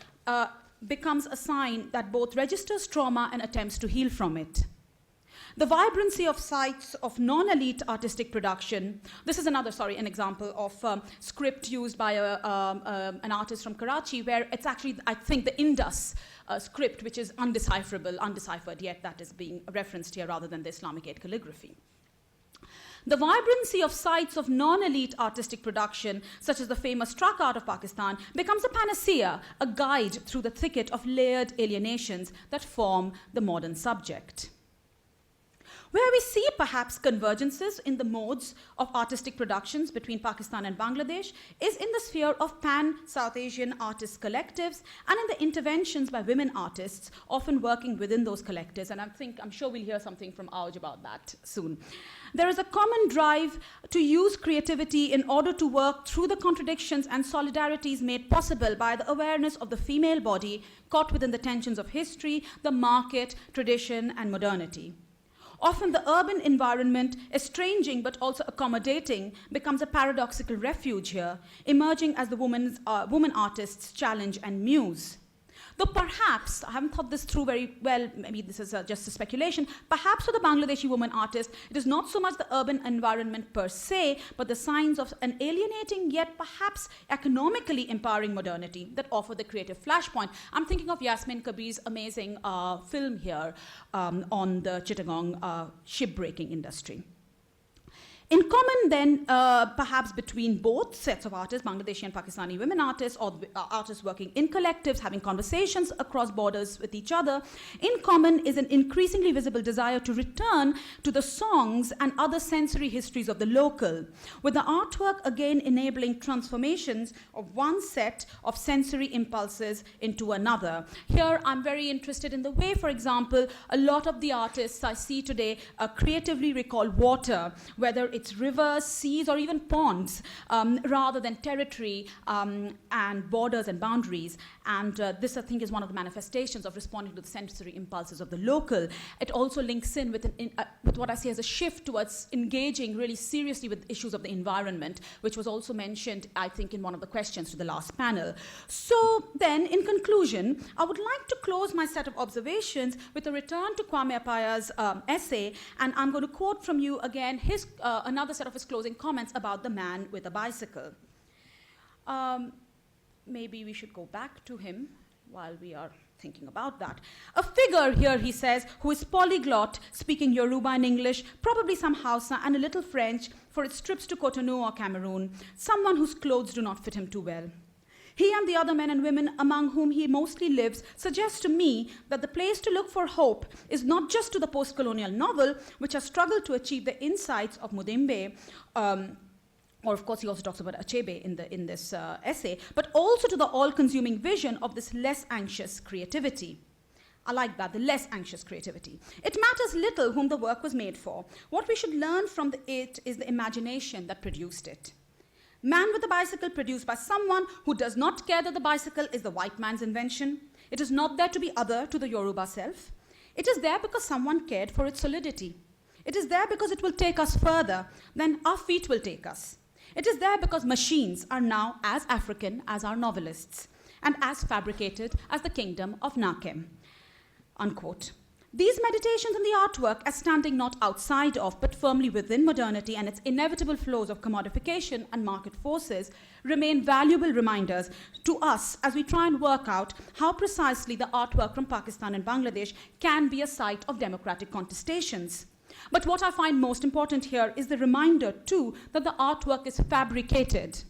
becomes a sign that both registers trauma and attempts to heal from it. The vibrancy of sites of non-elite artistic production. This is an example of script used by an artist from Karachi, where it's actually, I think, the Indus script, which is undeciphered, yet that is being referenced here rather than the Islamicate calligraphy. The vibrancy of sites of non-elite artistic production, such as the famous truck art of Pakistan, becomes a panacea, a guide through the thicket of layered alienations that form the modern subject. Where we see perhaps convergences in the modes of artistic productions between Pakistan and Bangladesh is in the sphere of pan-South Asian artist collectives and in the interventions by women artists, often working within those collectives. And I'm sure we'll hear something from Auj about that soon. There is a common drive to use creativity in order to work through the contradictions and solidarities made possible by the awareness of the female body caught within the tensions of history, the market, tradition, and modernity. Often the urban environment, estranging but also accommodating, becomes a paradoxical refuge here, emerging as the woman artist's challenge and muse. Though perhaps, I haven't thought this through very well, maybe this is just a speculation, perhaps for the Bangladeshi woman artist, it is not so much the urban environment per se, but the signs of an alienating yet perhaps economically empowering modernity that offer the creative flashpoint. I'm thinking of Yasmin Kabir's amazing film here on the Chittagong shipbreaking industry. In common then, perhaps between both sets of artists, Bangladeshi and Pakistani women artists, or artists working in collectives, having conversations across borders with each other, in common is an increasingly visible desire to return to the songs and other sensory histories of the local, with the artwork again enabling transformations of one set of sensory impulses into another. Here, I'm very interested in the way, for example, a lot of the artists I see today creatively recall water, whether it's rivers, seas, or even ponds, rather than territory and borders and boundaries. And this, I think, is one of the manifestations of responding to the sensory impulses of the local. It also links in with what I see as a shift towards engaging really seriously with issues of the environment, which was also mentioned, I think, in one of the questions to the last panel. So then, in conclusion, I would like to close my set of observations with a return to Kwame Apaya's essay, and I'm going to quote from you again his another set of his closing comments about the man with a bicycle. Maybe we should go back to him while we are thinking about that. A figure here, he says, who is polyglot, speaking Yoruba and English, probably some Hausa and a little French for its trips to Cotonou or Cameroon, someone whose clothes do not fit him too well. He and the other men and women among whom he mostly lives suggest to me that the place to look for hope is not just to the post-colonial novel, which has struggled to achieve the insights of Mudimbe, or of course he also talks about Achebe in this essay, but also to the all-consuming vision of this less anxious creativity. I like that, the less anxious creativity. It matters little whom the work was made for. What we should learn from it is the imagination that produced it. Man with a bicycle produced by someone who does not care that the bicycle is the white man's invention. It is not there to be other to the Yoruba self. It is there because someone cared for its solidity. It is there because it will take us further than our feet will take us. It is there because machines are now as African as our novelists and as fabricated as the kingdom of Nakem. Unquote. These meditations on the artwork as standing not outside of, but firmly within modernity and its inevitable flows of commodification and market forces remain valuable reminders to us as we try and work out how precisely the artwork from Pakistan and Bangladesh can be a site of democratic contestations. But what I find most important here is the reminder, too, that the artwork is fabricated.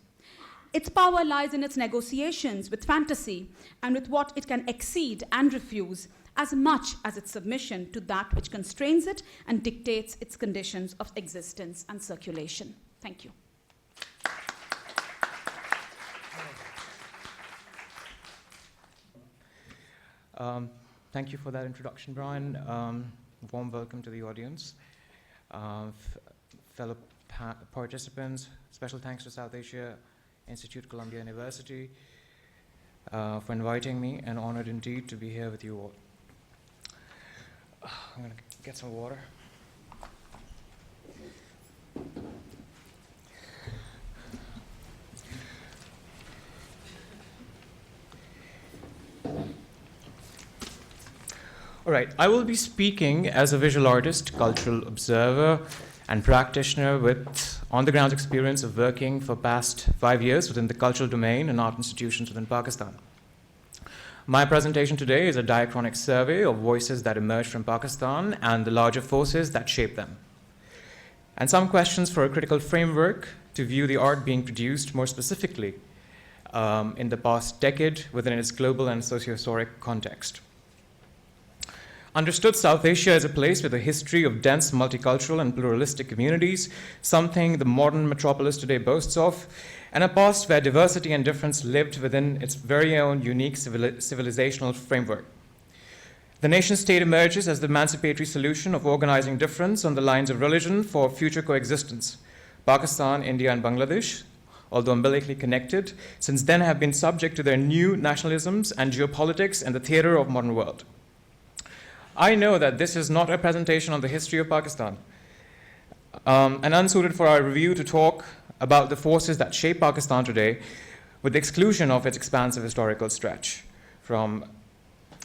Its power lies in its negotiations with fantasy and with what it can exceed and refuse, as much as its submission to that which constrains it and dictates its conditions of existence and circulation. Thank you. Thank you for that introduction, Brian. Warm welcome to the audience. Fellow participants, special thanks to South Asia Institute, Columbia University, for inviting me, and honored indeed to be here with you all. I'm going to get some water. All right, I will be speaking as a visual artist, cultural observer, and practitioner with on-the-ground experience of working for past 5 years within the cultural domain and art institutions within Pakistan. My presentation today is a diachronic survey of voices that emerge from Pakistan and the larger forces that shape them, and some questions for a critical framework to view the art being produced more specifically in the past decade within its global and socio-historic context. understood South Asia as a place with a history of dense multicultural and pluralistic communities, something the modern metropolis today boasts of, and a past where diversity and difference lived within its very own unique civilizational framework. The nation-state emerges as the emancipatory solution of organizing difference on the lines of religion for future coexistence. Pakistan, India, and Bangladesh, although umbilically connected, since then have been subject to their new nationalisms and geopolitics and the theater of modern world. I know that this is not a presentation on the history of Pakistan, and unsuited for our review to talk about the forces that shape Pakistan today, with the exclusion of its expansive historical stretch, from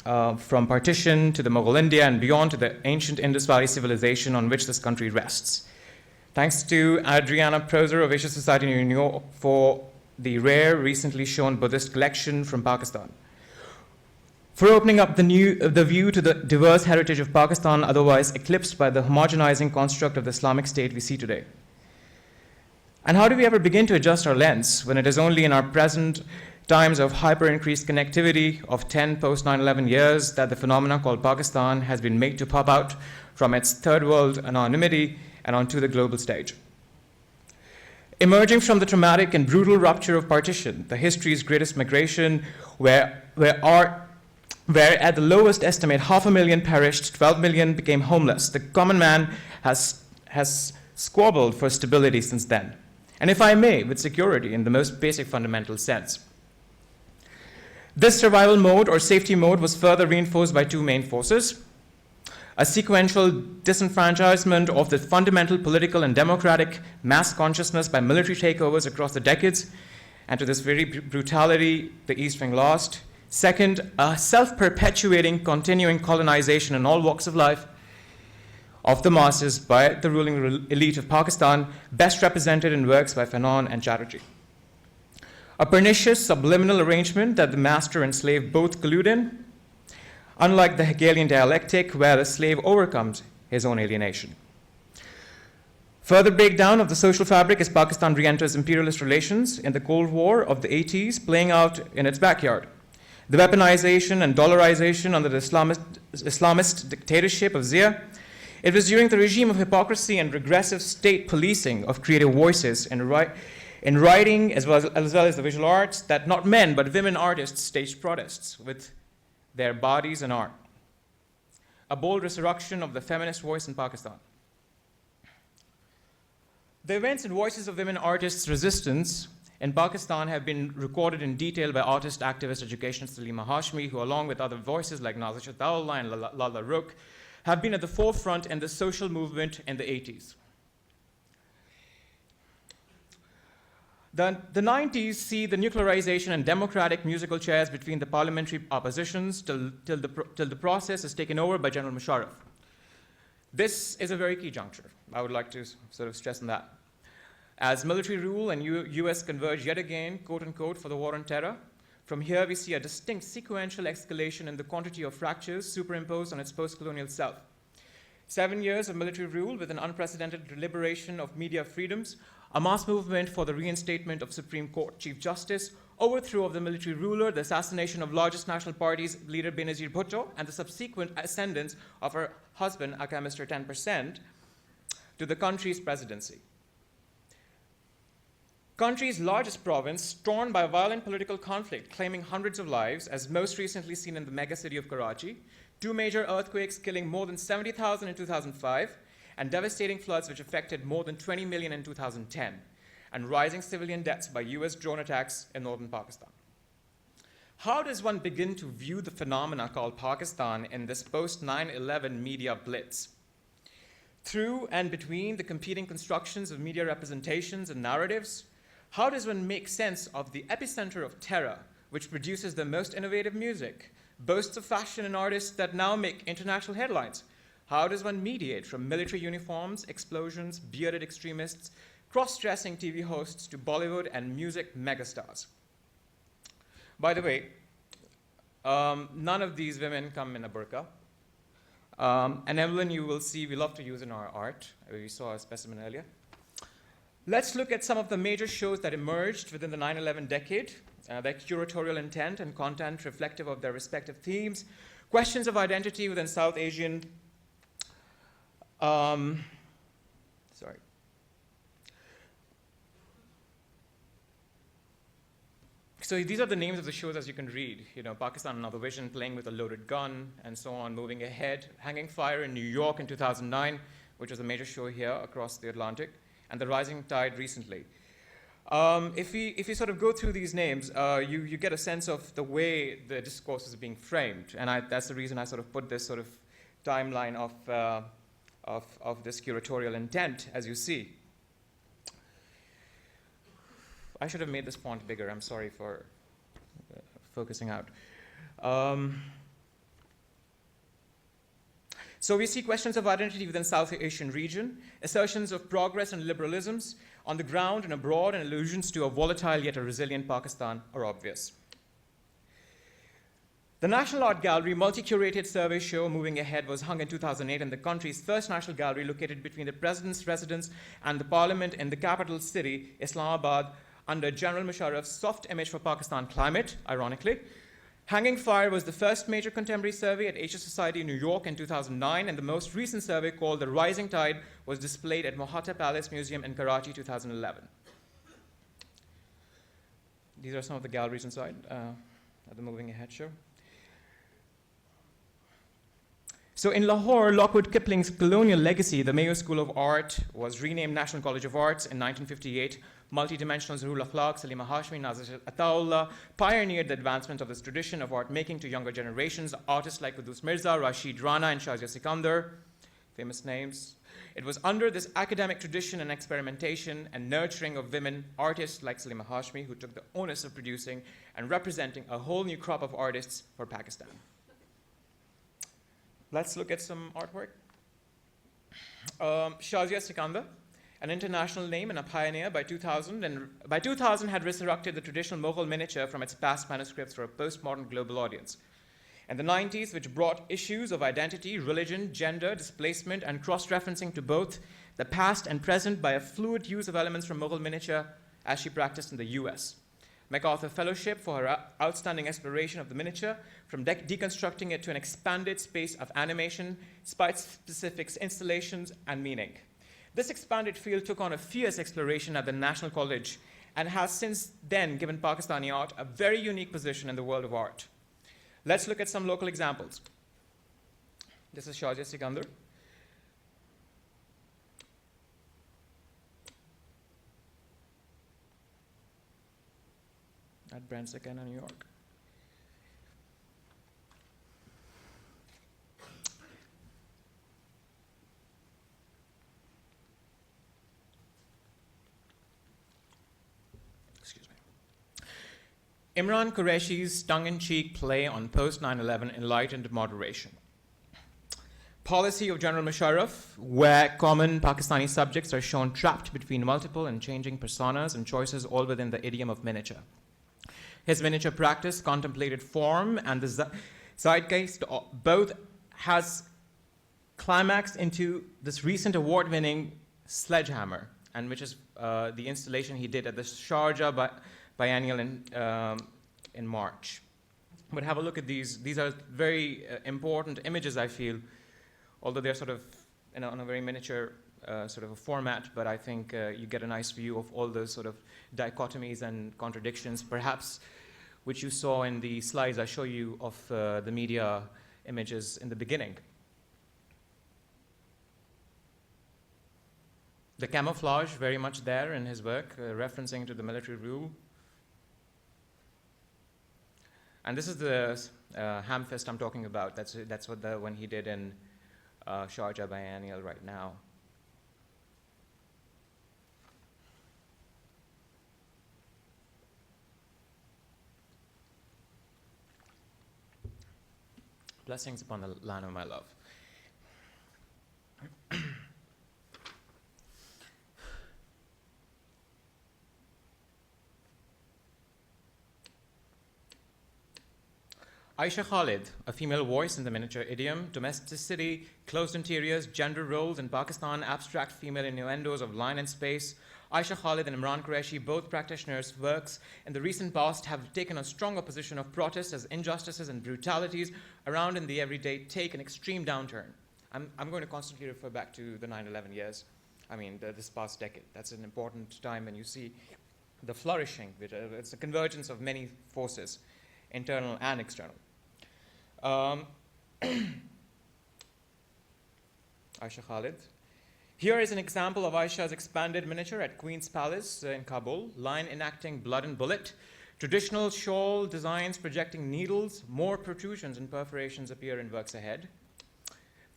partition to the Mughal India and beyond to the ancient Indus Valley civilization on which this country rests. Thanks to Adriana Proser of Asia Society in New York for the rare, recently shown Buddhist collection from Pakistan, for opening up the view to the diverse heritage of Pakistan, otherwise eclipsed by the homogenizing construct of the Islamic State we see today. And how do we ever begin to adjust our lens when it is only in our present times of hyper-increased connectivity of 10 post-9/11 years that the phenomena called Pakistan has been made to pop out from its third world anonymity and onto the global stage? Emerging from the traumatic and brutal rupture of partition, the history's greatest migration, where at the lowest estimate 500,000 perished, 12 million became homeless, the common man has squabbled for stability since then. And if I may, with security in the most basic fundamental sense. This survival mode or safety mode was further reinforced by two main forces: a sequential disenfranchisement of the fundamental political and democratic mass consciousness by military takeovers across the decades, and to this very brutality, the East Wing lost. Second, a self-perpetuating, continuing colonization in all walks of life of the masses by the ruling elite of Pakistan, best represented in works by Fanon and Chatterjee. A pernicious subliminal arrangement that the master and slave both collude in, unlike the Hegelian dialectic where the slave overcomes his own alienation. Further breakdown of the social fabric as Pakistan re-enters imperialist relations in the Cold War of the 80s, playing out in its backyard. The weaponization and dollarization under the Islamist dictatorship of Zia. It was during the regime of hypocrisy and regressive state policing of creative voices in writing as well as the visual arts that not men but women artists staged protests with their bodies and art. A bold resurrection of the feminist voice in Pakistan. The events and voices of women artists' resistance in Pakistan have been recorded in detail by artist, activist, educationist Salima Hashmi, who along with other voices like Nazir Shataullah and Lala Rook, have been at the forefront in the social movement in the 80s. The 90s see the nuclearization and democratic musical chairs between the parliamentary oppositions till the process is taken over by General Musharraf. This is a very key juncture. I would like to sort of stress on that. As military rule and US converge yet again, quote unquote, for the war on terror, from here we see a distinct sequential escalation in the quantity of fractures superimposed on its post-colonial self. 7 years of military rule with an unprecedented liberation of media freedoms, a mass movement for the reinstatement of Supreme Court Chief Justice, overthrow of the military ruler, the assassination of largest national party's leader Benazir Bhutto, and the subsequent ascendance of her husband, aka Mr. 10%, to the country's presidency. Country's largest province, torn by violent political conflict, claiming hundreds of lives, as most recently seen in the megacity of Karachi, 2 major earthquakes killing more than 70,000 in 2005, and devastating floods which affected more than 20 million in 2010, and rising civilian deaths by US drone attacks in northern Pakistan. How does one begin to view the phenomena called Pakistan in this post-9/11 media blitz? Through and between the competing constructions of media representations and narratives, how does one make sense of the epicenter of terror, which produces the most innovative music, boasts of fashion and artists that now make international headlines? How does one mediate from military uniforms, explosions, bearded extremists, cross-dressing TV hosts to Bollywood and music megastars? By the way, none of these women come in a burqa. An emblem you will see we love to use in our art. We saw a specimen earlier. Let's look at some of the major shows that emerged within the 9/11 decade, their curatorial intent and content reflective of their respective themes, Questions of identity within South Asian, sorry. So these are the names of the shows, as you can read. You know, Pakistan Another Vision, Playing with a Loaded Gun, and so on, Moving Ahead, Hanging Fire in New York in 2009, which was a major show here across the Atlantic, and The Rising Tide recently. If you sort of go through these names, you get a sense of the way the discourse is being framed, and that's the reason I sort of put this sort of timeline of this curatorial intent, as you see. I should have made this font bigger. I'm sorry for focusing out. So we see questions of identity within South Asian region, assertions of progress and liberalisms on the ground and abroad, and allusions to a volatile yet a resilient Pakistan are obvious. The National Art Gallery multi-curated survey show Moving Ahead was hung in 2008 in the country's first national gallery located between the President's residence and the Parliament in the capital city, Islamabad, under General Musharraf's soft image for Pakistan climate, ironically. Hanging Fire was the first major contemporary survey at Asia Society in New York in 2009, and the most recent survey called The Rising Tide was displayed at Mohatta Palace Museum in Karachi 2011. These are some of the galleries inside at the Moving Ahead show. So in Lahore, Lockwood Kipling's colonial legacy, the Mayo School of Art was renamed National College of Arts in 1958. Multidimensional Zahirul Akhlaq, Salima Hashmi, Nazir Ataullah pioneered the advancement of this tradition of art making to younger generations. Artists like Qudus Mirza, Rashid Rana, and Shazia Sikandar, famous names. It was under this academic tradition and experimentation and nurturing of women artists like Salima Hashmi who took the onus of producing and representing a whole new crop of artists for Pakistan. Let's look at some artwork. Shazia Sikandar, an international name and a pioneer by 2000, and by 2000 had resurrected the traditional Mughal miniature from its past manuscripts for a postmodern global audience. In the 90s, which brought issues of identity, religion, gender, displacement, and cross-referencing to both the past and present by a fluid use of elements from Mughal miniature as she practiced in the US. MacArthur Fellowship for her outstanding exploration of the miniature, from deconstructing it to an expanded space of animation, site-specific installations, and meaning. This expanded field took on a fierce exploration at the National College and has since then given Pakistani art a very unique position in the world of art. Let's look at some local examples. This is Shazia Sikandar. At Brand Secana, New York. Excuse me. Imran Qureshi's tongue-in-cheek play on post-9/11 enlightened moderation. Policy of General Musharraf, where common Pakistani subjects are shown trapped between multiple and changing personas and choices, all within the idiom of miniature. His miniature practice, contemplated form, and the zeitgeist both has climaxed into this recent award-winning Sledgehammer, and which is the installation he did at the Sharjah Biennial in March. But have a look at these. These are very important images, I feel, although they're sort of on a very miniature sort of a format, but I think you get a nice view of all those sort of dichotomies and contradictions, perhaps, which you saw in the slides I show you of the media images in the beginning. The camouflage, very much there in his work, referencing to the military rule. And this is the ham fist I'm talking about. That's what the one he did in Sharjah Biennial right now. Blessings upon the land of my love. Aisha Khalid, a female voice in the miniature idiom, domesticity, closed interiors, gender roles in Pakistan, abstract female innuendos of line and space. Aisha Khalid and Imran Qureshi, both practitioners' works in the recent past have taken a stronger position of protest as injustices and brutalities around in the everyday take an extreme downturn. I'm going to constantly refer back to the 9/11 years. I mean, this past decade. That's an important time when you see the flourishing. It's a convergence of many forces, internal and external. Aisha Khalid. Here is an example of Aisha's expanded miniature at Queen's Palace in Kabul, line enacting blood and bullet. Traditional shawl designs projecting needles, more protrusions and perforations appear in works ahead.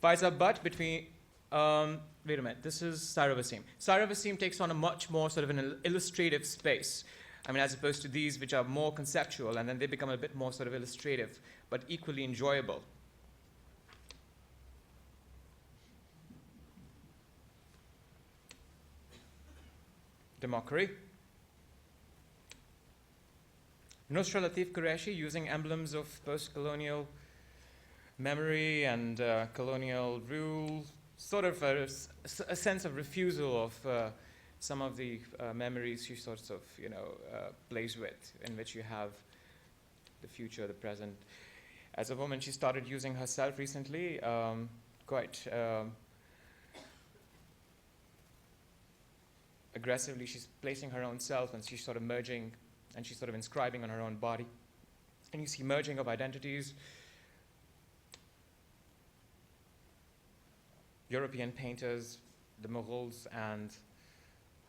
Faiza Butt between, wait a minute, this is Saira Wasim. Saira Wasim takes on a much more sort of an illustrative space. I mean, as opposed to these, which are more conceptual, and then they become a bit more sort of illustrative, but equally enjoyable. Democracy. Nusra Latif Qureshi using emblems of post-colonial memory and colonial rule, sort of a sense of refusal of some of the memories she sort of, plays with, in which you have the future, the present. As a woman, she started using herself recently, quite aggressively. She's placing her own self, and she's sort of merging, and she's sort of inscribing on her own body. And you see merging of identities. European painters, the Mughals, and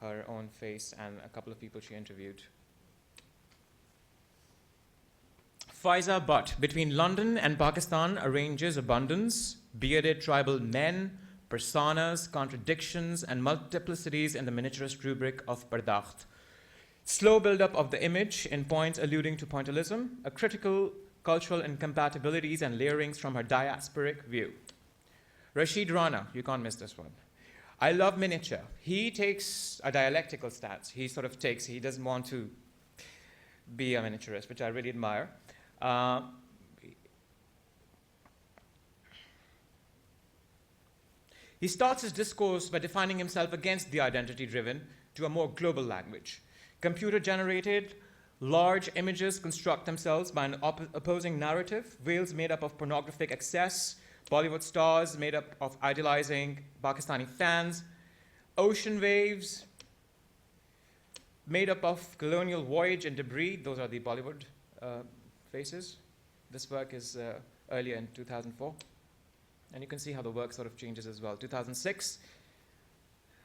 her own face, and a couple of people she interviewed. Faiza Butt, between London and Pakistan, arranges abundance, bearded tribal men, personas, contradictions, and multiplicities in the miniaturist rubric of Pardakht. Slow build-up of the image in points alluding to pointillism, a critical cultural incompatibilities and layerings from her diasporic view. Rashid Rana, you can't miss this one. I love miniature. He takes a dialectical stance. He doesn't want to be a miniaturist, which I really admire. He starts his discourse by defining himself against the identity-driven to a more global language. Computer-generated, large images construct themselves by an opposing narrative, veils made up of pornographic excess, Bollywood stars made up of idealizing Pakistani fans, ocean waves made up of colonial voyage and debris. Those are the Bollywood faces. This work is earlier in 2004. And you can see how the work sort of changes as well. 2006,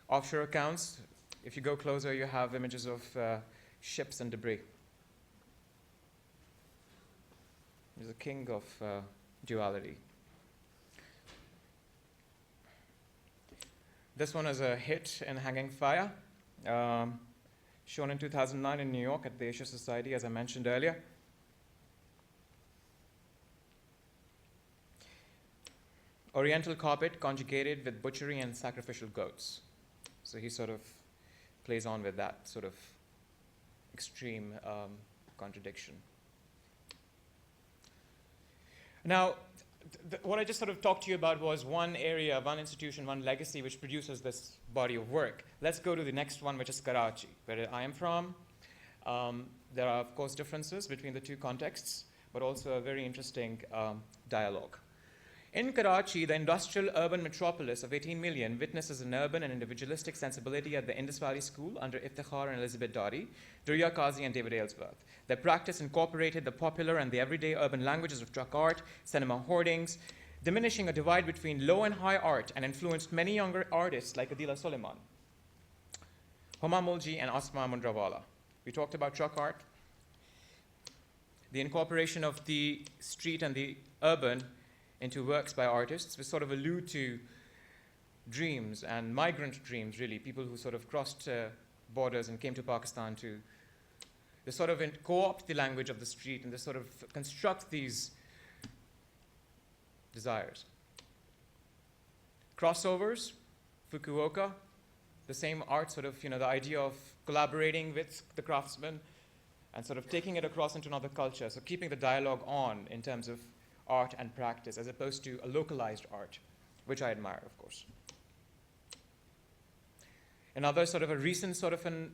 offshore accounts. If you go closer, you have images of ships and debris. He's a king of duality. This one is a hit in Hanging Fire, shown in 2009 in New York at the Asia Society, as I mentioned earlier. Oriental carpet conjugated with butchery and sacrificial goats. So he sort of plays on with that sort of extreme contradiction. Now, what I just sort of talked to you about was one area, one institution, one legacy which produces this body of work. Let's go to the next one, which is Karachi, where I am from. There are, of course, differences between the two contexts, but also a very interesting dialogue. In Karachi, the industrial urban metropolis of 18 million witnesses an urban and individualistic sensibility at the Indus Valley School under Iftikhar and Elizabeth Dadi, Durya Qazi and David Aylesworth. Their practice incorporated the popular and the everyday urban languages of truck art, cinema hoardings, diminishing a divide between low and high art, and influenced many younger artists like Adila Suleiman, Huma Mulji and Asma Mundrawala. We talked about truck art. The incorporation of the street and the urban into works by artists, which sort of allude to dreams and migrant dreams, really, people who sort of crossed borders and came to Pakistan to they sort of co-opt the language of the street, and they sort of construct these desires. Crossovers, Fukuoka, the same art, sort of, the idea of collaborating with the craftsmen, and sort of taking it across into another culture, so keeping the dialogue on in terms of art and practice as opposed to a localized art, which I admire, of course. Another sort of a recent sort of an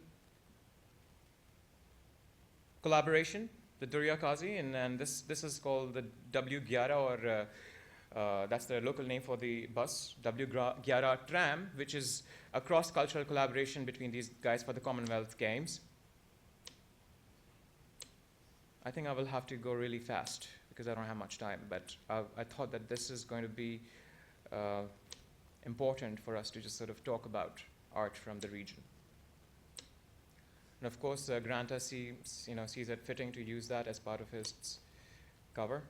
collaboration, the Durya Kazi, and this is called the W11 or that's the local name for the bus, W11 tram, which is a cross-cultural collaboration between these guys for the Commonwealth Games. I think I will have to go really fast because I don't have much time, but I thought that this is going to be important for us to just sort of talk about art from the region. And of course, Granta sees it fitting to use that as part of his cover.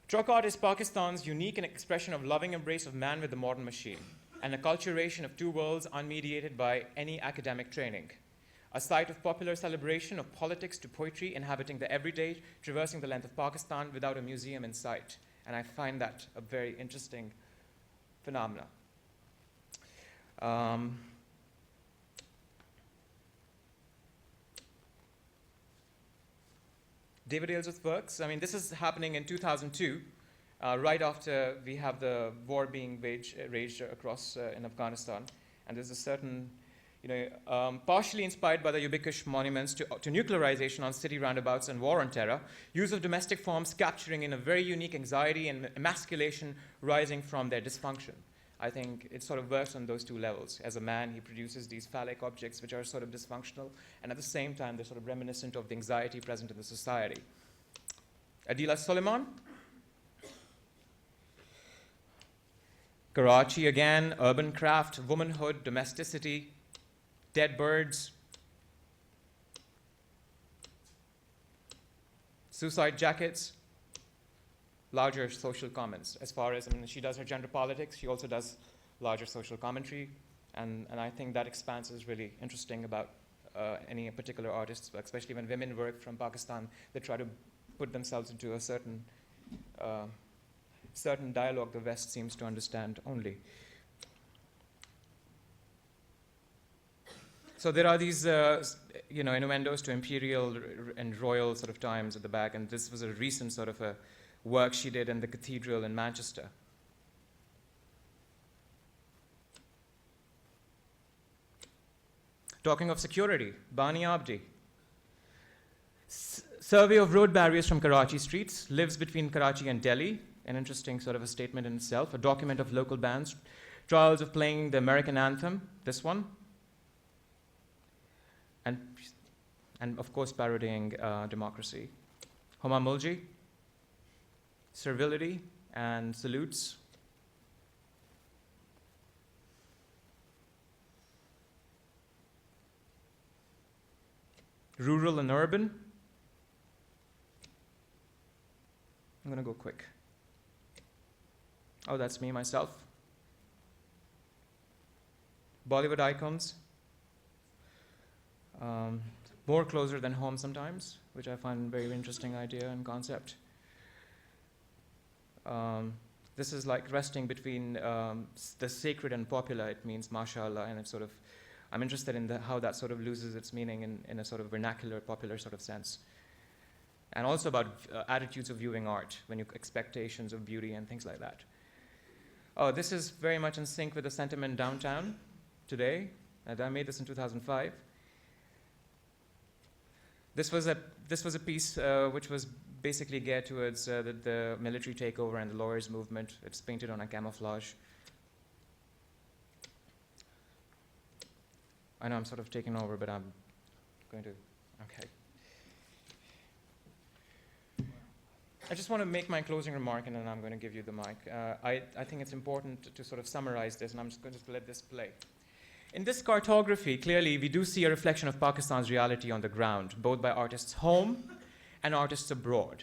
Truck art is Pakistan's unique expression of loving embrace of man with the modern machine, and a acculturation of two worlds unmediated by any academic training. A site of popular celebration of politics to poetry inhabiting the everyday, traversing the length of Pakistan without a museum in sight. And I find that a very interesting phenomena. David Aylesworth's works, I mean, this is happening in 2002, right after we have the war being raged across in Afghanistan. And there's a certain, partially inspired by the ubiquitous monuments to nuclearization on city roundabouts and war on terror, use of domestic forms capturing in a very unique anxiety and emasculation rising from their dysfunction. I think it sort of works on those two levels. As a man, he produces these phallic objects which are sort of dysfunctional, and at the same time, they're sort of reminiscent of the anxiety present in the society. Adila Suleiman. Karachi again, urban craft, womanhood, domesticity, dead birds, suicide jackets, larger social comments. As far as, she does her gender politics, she also does larger social commentary, and I think that expanse is really interesting about any particular artists, especially when women work from Pakistan, they try to put themselves into a certain dialogue the West seems to understand only. So there are these, innuendos to imperial and royal sort of times at the back, and this was a recent sort of a work she did in the cathedral in Manchester. Talking of security, Bani Abdi. Survey of road barriers from Karachi streets, lives between Karachi and Delhi, an interesting sort of a statement in itself, a document of local bands, trials of playing the American anthem, this one, and of course parodying democracy. Homa Mulji, servility and salutes. Rural and urban. I'm going to go quick. Oh, that's me, myself. Bollywood icons. More closer than home sometimes, which I find a very interesting idea and concept. This is like resting between the sacred and popular. It means mashallah, and it's sort of, I'm interested in how that sort of loses its meaning in a sort of vernacular, popular sort of sense. And also about attitudes of viewing art, expectations of beauty and things like that. Oh, this is very much in sync with the sentiment downtown today. And I made this in 2005. This was a piece which was basically geared towards the military takeover and the lawyers' movement. It's painted on a camouflage. I know I'm sort of taking over, but I'm going to, okay. I just want to make my closing remark, and then I'm going to give you the mic. I think it's important to sort of summarize this, and I'm just going to let this play. In this cartography, clearly, we do see a reflection of Pakistan's reality on the ground, both by artists home and artists abroad.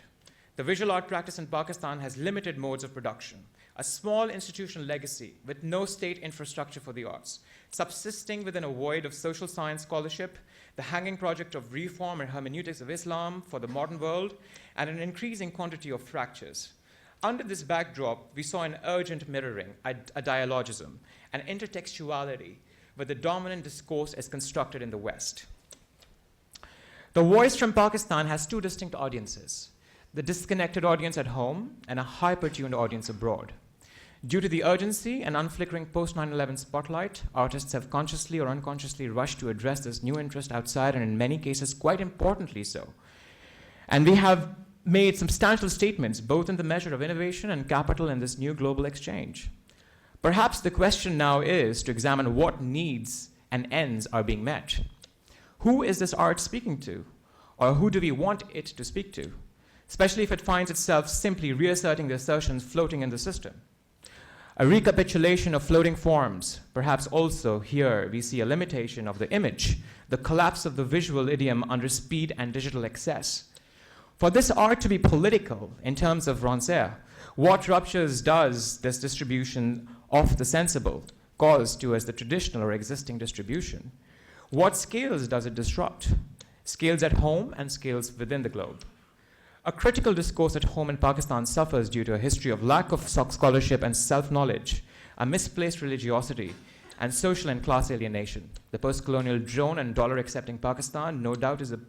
The visual art practice in Pakistan has limited modes of production, a small institutional legacy with no state infrastructure for the arts, subsisting within a void of social science scholarship, the hanging project of reform and hermeneutics of Islam for the modern world, and an increasing quantity of fractures. Under this backdrop, we saw an urgent mirroring, a dialogism, an intertextuality, where the dominant discourse is constructed in the West. The voice from Pakistan has two distinct audiences: the disconnected audience at home and a hyper-tuned audience abroad. Due to the urgency and unflickering post-9/11 spotlight, artists have consciously or unconsciously rushed to address this new interest outside, and in many cases, quite importantly so. And we have made substantial statements, both in the measure of innovation and capital in this new global exchange. Perhaps the question now is to examine what needs and ends are being met. Who is this art speaking to? Or who do we want it to speak to? Especially if it finds itself simply reasserting the assertions floating in the system. A recapitulation of floating forms. Perhaps also here we see a limitation of the image, the collapse of the visual idiom under speed and digital excess. For this art to be political in terms of Raza, what ruptures does this distribution of the sensible cause to as the traditional or existing distribution? What scales does it disrupt? Scales at home and scales within the globe. A critical discourse at home in Pakistan suffers due to a history of lack of scholarship and self-knowledge, a misplaced religiosity, and social and class alienation. The post-colonial drone and dollar-accepting Pakistan, no doubt, is a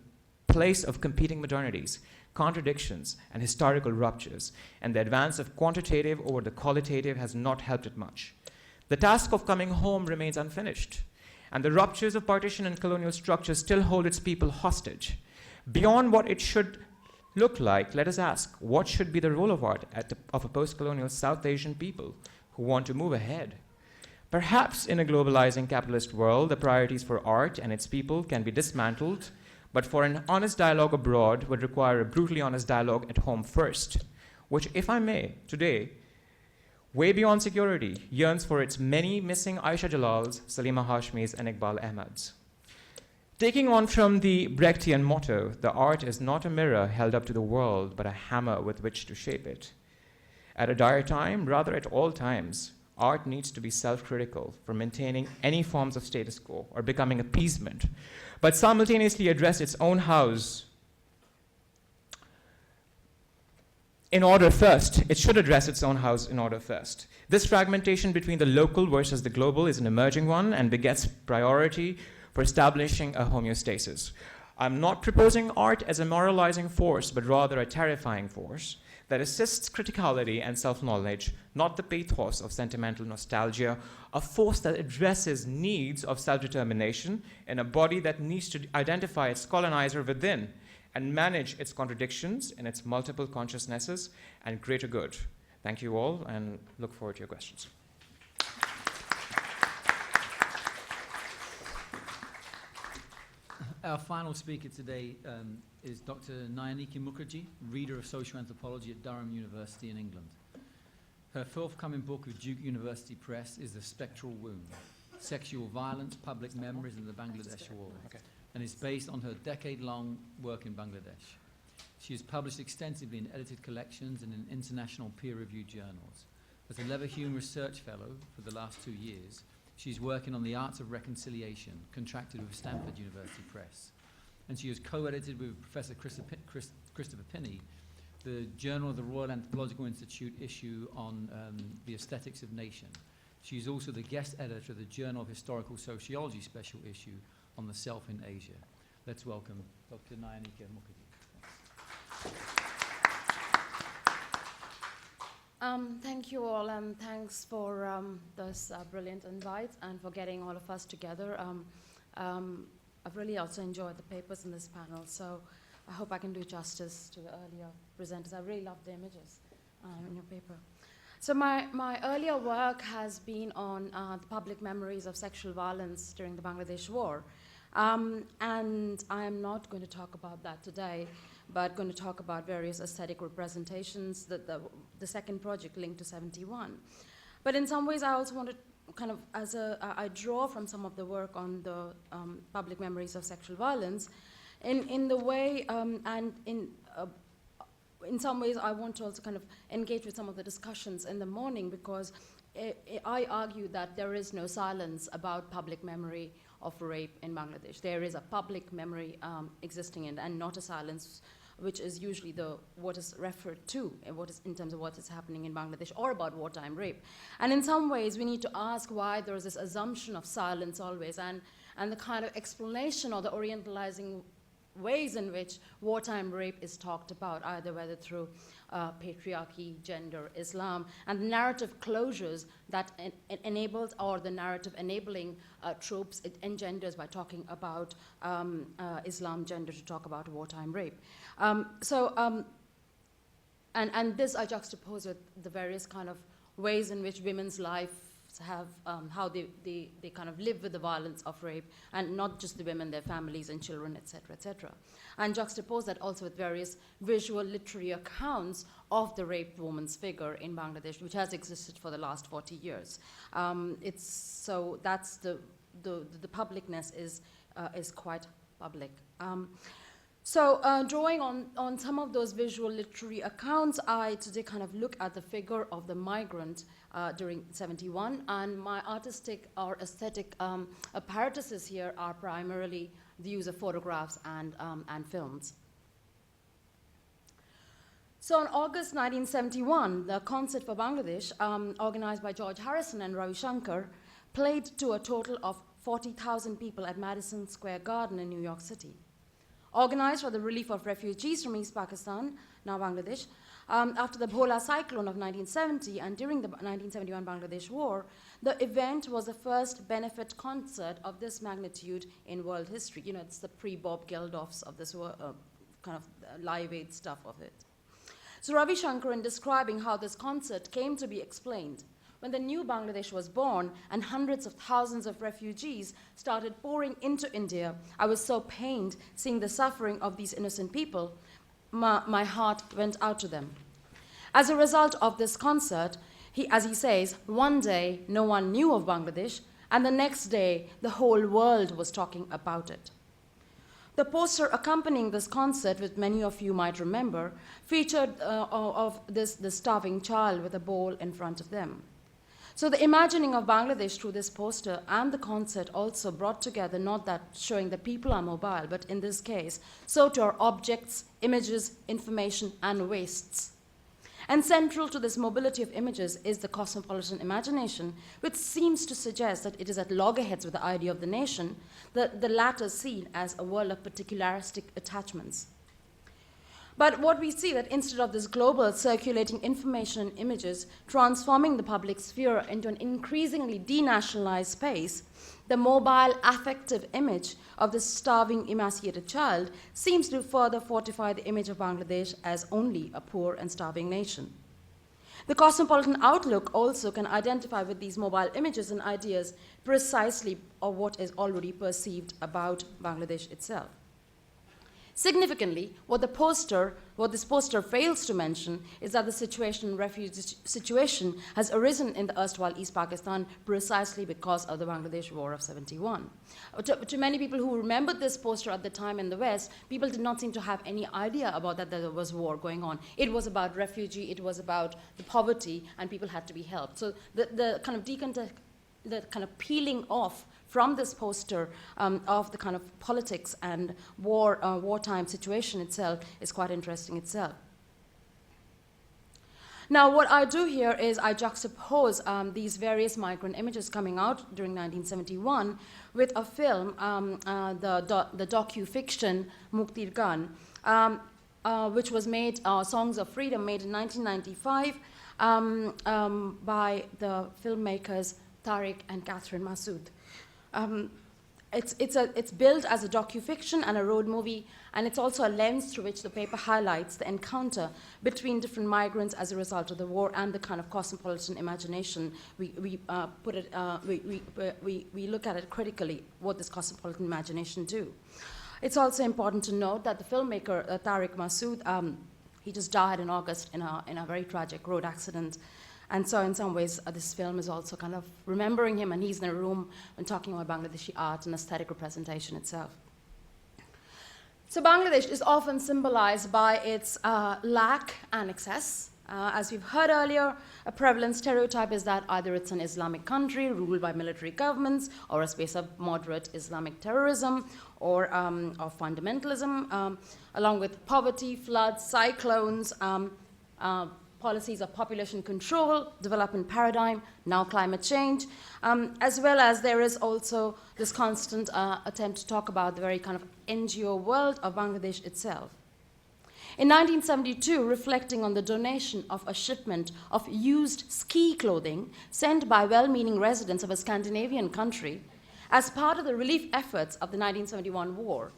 place of competing modernities, contradictions, and historical ruptures, and the advance of quantitative over the qualitative has not helped it much. The task of coming home remains unfinished, and the ruptures of partition and colonial structures still hold its people hostage. Beyond what it should look like, let us ask, what should be the role of art of a post-colonial South Asian people who want to move ahead? Perhaps in a globalizing capitalist world, the priorities for art and its people can be dismantled, but for an honest dialogue abroad would require a brutally honest dialogue at home first, which, if I may, today, way beyond security, yearns for its many missing Aisha Jalals, Salima Hashmis, and Iqbal Ahmads. Taking on from the Brechtian motto, the art is not a mirror held up to the world, but a hammer with which to shape it. At a dire time, rather at all times, art needs to be self-critical for maintaining any forms of status quo or becoming appeasement, but simultaneously address its own house in order first. It should address its own house in order first. This fragmentation between the local versus the global is an emerging one and begets priority for establishing a homeostasis. I'm not proposing art as a moralizing force, but rather a terrifying force that assists criticality and self-knowledge, not the pathos of sentimental nostalgia, a force that addresses needs of self-determination in a body that needs to identify its colonizer within and manage its contradictions in its multiple consciousnesses and greater good. Thank you all, and look forward to your questions. Our final speaker today is Dr. Nayanika Mookherjee, reader of social anthropology at Durham University in England. Her forthcoming book with Duke University Press is The Spectral Wound, Sexual Violence, Public Memories in the Bangladesh War, and is based on her decade-long work in Bangladesh. She has published extensively in edited collections and in international peer-reviewed journals. As a Leverhulme Research Fellow for the last 2 years, she's working on the arts of reconciliation, contracted with Stanford University Press. And she has co-edited with Professor Christopher Pinney the Journal of the Royal Anthropological Institute issue on the aesthetics of nation. She's also the guest editor of the Journal of Historical Sociology special issue on the self in Asia. Let's welcome Dr. Nayanika Mookherjee. Thank you all, and thanks for this brilliant invite and for getting all of us together. I've really also enjoyed the papers in this panel, so I hope I can do justice to the earlier presenters. I really love the images in your paper. So my earlier work has been on the public memories of sexual violence during the Bangladesh War. And I am not going to talk about that today, but going to talk about various aesthetic representations, the second project linked to 71. But in some ways, I also want to kind of, I draw from some of the work on the public memories of sexual violence in the way, and in some ways, I want to also kind of engage with some of the discussions in the morning, because I argue that there is no silence about public memory of rape in Bangladesh. There is a public memory existing and not a silence which is usually what is referred to, in terms of what is happening in Bangladesh, or about wartime rape. And in some ways, we need to ask why there is this assumption of silence always, and the kind of explanation or the orientalizing ways in which wartime rape is talked about, either whether through patriarchy, gender, Islam, and the narrative closures that enables, or the narrative enabling tropes it engenders by talking about Islam, gender, to talk about wartime rape. And this I juxtapose with the various kind of ways in which women's lives have, how they kind of live with the violence of rape, and not just the women, their families and children, et cetera, and juxtapose that also with various visual literary accounts of the raped woman's figure in Bangladesh, which has existed for the last 40 years. So that's the publicness is quite public. So drawing on some of those visual literary accounts, I today kind of look at the figure of the migrant during 71, and my artistic or aesthetic apparatuses here are primarily the use of photographs and films. So in August 1971, the Concert for Bangladesh, organized by George Harrison and Ravi Shankar, played to a total of 40,000 people at Madison Square Garden in New York City. Organized for the relief of refugees from East Pakistan, now Bangladesh, after the Bhola cyclone of 1970 and during the 1971 Bangladesh War, the event was the first benefit concert of this magnitude in world history. You know, it's the pre-Bob Geldofs of this kind of Live Aid stuff of it. So Ravi Shankar, in describing how this concert came to be explained, when the new Bangladesh was born and hundreds of thousands of refugees started pouring into India, I was so pained seeing the suffering of these innocent people, my heart went out to them. As a result of this concert, as he says, one day no one knew of Bangladesh, and the next day the whole world was talking about it. The poster accompanying this concert, which many of you might remember, featured of this starving child with a bowl in front of them. So the imagining of Bangladesh through this poster and the concert also brought together, not that showing that people are mobile, but in this case, so to our objects, images, information, and wastes. And central to this mobility of images is the cosmopolitan imagination, which seems to suggest that it is at loggerheads with the idea of the nation, the latter seen as a world of particularistic attachments. But what we see that instead of this global circulating information and images transforming the public sphere into an increasingly denationalized space, the mobile affective image of the starving emaciated child seems to further fortify the image of Bangladesh as only a poor and starving nation. The cosmopolitan outlook also can identify with these mobile images and ideas precisely of what is already perceived about Bangladesh itself. Significantly, what this poster fails to mention is that the refugee situation has arisen in the erstwhile East Pakistan precisely because of the Bangladesh War of 71. To many people who remembered this poster at the time in the West, people did not seem to have any idea about that there was war going on. It was about refugee, it was about the poverty, and people had to be helped. So the kind of peeling off from this poster of the kind of politics and wartime situation itself is quite interesting itself. Now, what I do here is I juxtapose these various migrant images coming out during 1971 with a film, the docu-fiction Mookherjee, which was made, Songs of Freedom, made in 1995 by the filmmakers Tariq and Catherine Masood. It's built as a docu-fiction and a road movie, and it's also a lens through which the paper highlights the encounter between different migrants as a result of the war and the kind of cosmopolitan imagination. We look at it critically, what this cosmopolitan imagination do. It's also important to note that the filmmaker Tariq Masood, he just died in August in a very tragic road accident. And so in some ways, this film is also kind of remembering him, and he's in a room and talking about Bangladeshi art and aesthetic representation itself. So Bangladesh is often symbolized by its lack and excess, As we've heard earlier, a prevalent stereotype is that either it's an Islamic country ruled by military governments, or a space of moderate Islamic terrorism or fundamentalism, along with poverty, floods, cyclones, policies of population control, development paradigm, now climate change, as well as there is also this constant attempt to talk about the very kind of NGO world of Bangladesh itself. In 1972, reflecting on the donation of a shipment of used ski clothing sent by well-meaning residents of a Scandinavian country as part of the relief efforts of the 1971 war,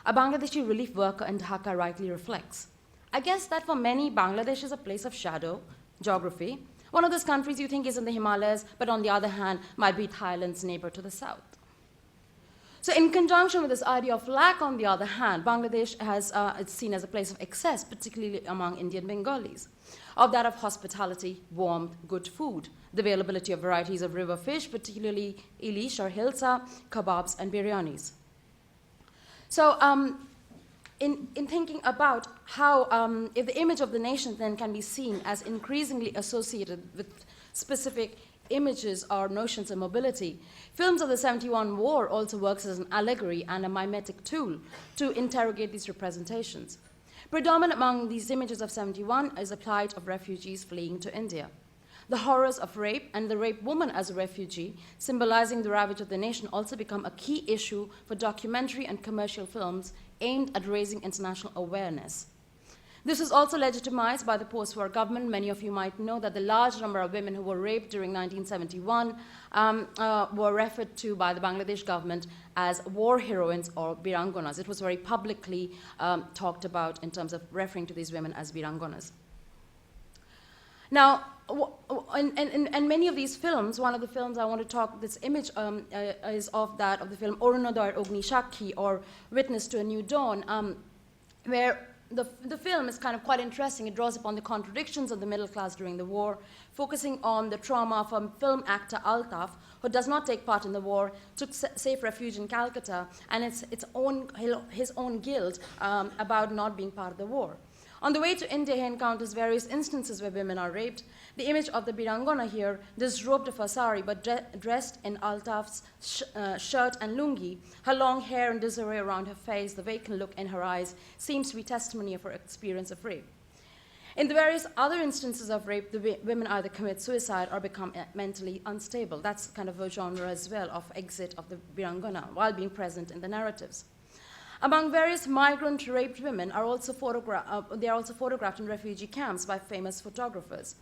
a Bangladeshi relief worker in Dhaka rightly reflects, I guess that for many, Bangladesh is a place of shadow, geography. One of those countries you think is in the Himalayas, but on the other hand, might be Thailand's neighbor to the south. So in conjunction with this idea of lack, on the other hand, Bangladesh it's seen as a place of excess, particularly among Indian Bengalis, of that of hospitality, warmth, good food, the availability of varieties of river fish, particularly ilish or hilsa, kebabs, and biryanis. So in thinking about how, if the image of the nation then can be seen as increasingly associated with specific images or notions of mobility, films of the 71 war also works as an allegory and a mimetic tool to interrogate these representations. Predominant among these images of 71 is the plight of refugees fleeing to India. The horrors of rape and the raped woman as a refugee, symbolizing the ravage of the nation, also become a key issue for documentary and commercial films aimed at raising international awareness. This is also legitimized by the post-war government. Many of you might know that the large number of women who were raped during 1971 were referred to by the Bangladesh government as war heroines or birangonas. It was very publicly talked about in terms of referring to these women as birangonas. Now, in many of these films, one of the films I want to talk, this image is of the film Orunodoyer Ognishakhi, or Witness to a New Dawn, where the film is kind of quite interesting. It draws upon the contradictions of the middle class during the war, focusing on the trauma of a film actor, Altaf, who does not take part in the war, took safe refuge in Calcutta, and his own guilt about not being part of the war. On the way to India, he encounters various instances where women are raped. The image of the Birangona here, disrobed of her sari but dressed in Altaf's shirt and lungi, her long hair and disarray around her face, the vacant look in her eyes, seems to be testimony of her experience of rape. In the various other instances of rape, the women either commit suicide or become mentally unstable. That's kind of a genre as well of exit of the Birangona while being present in the narratives. Among various migrant raped women are also they are also photographed in refugee camps by famous photographers.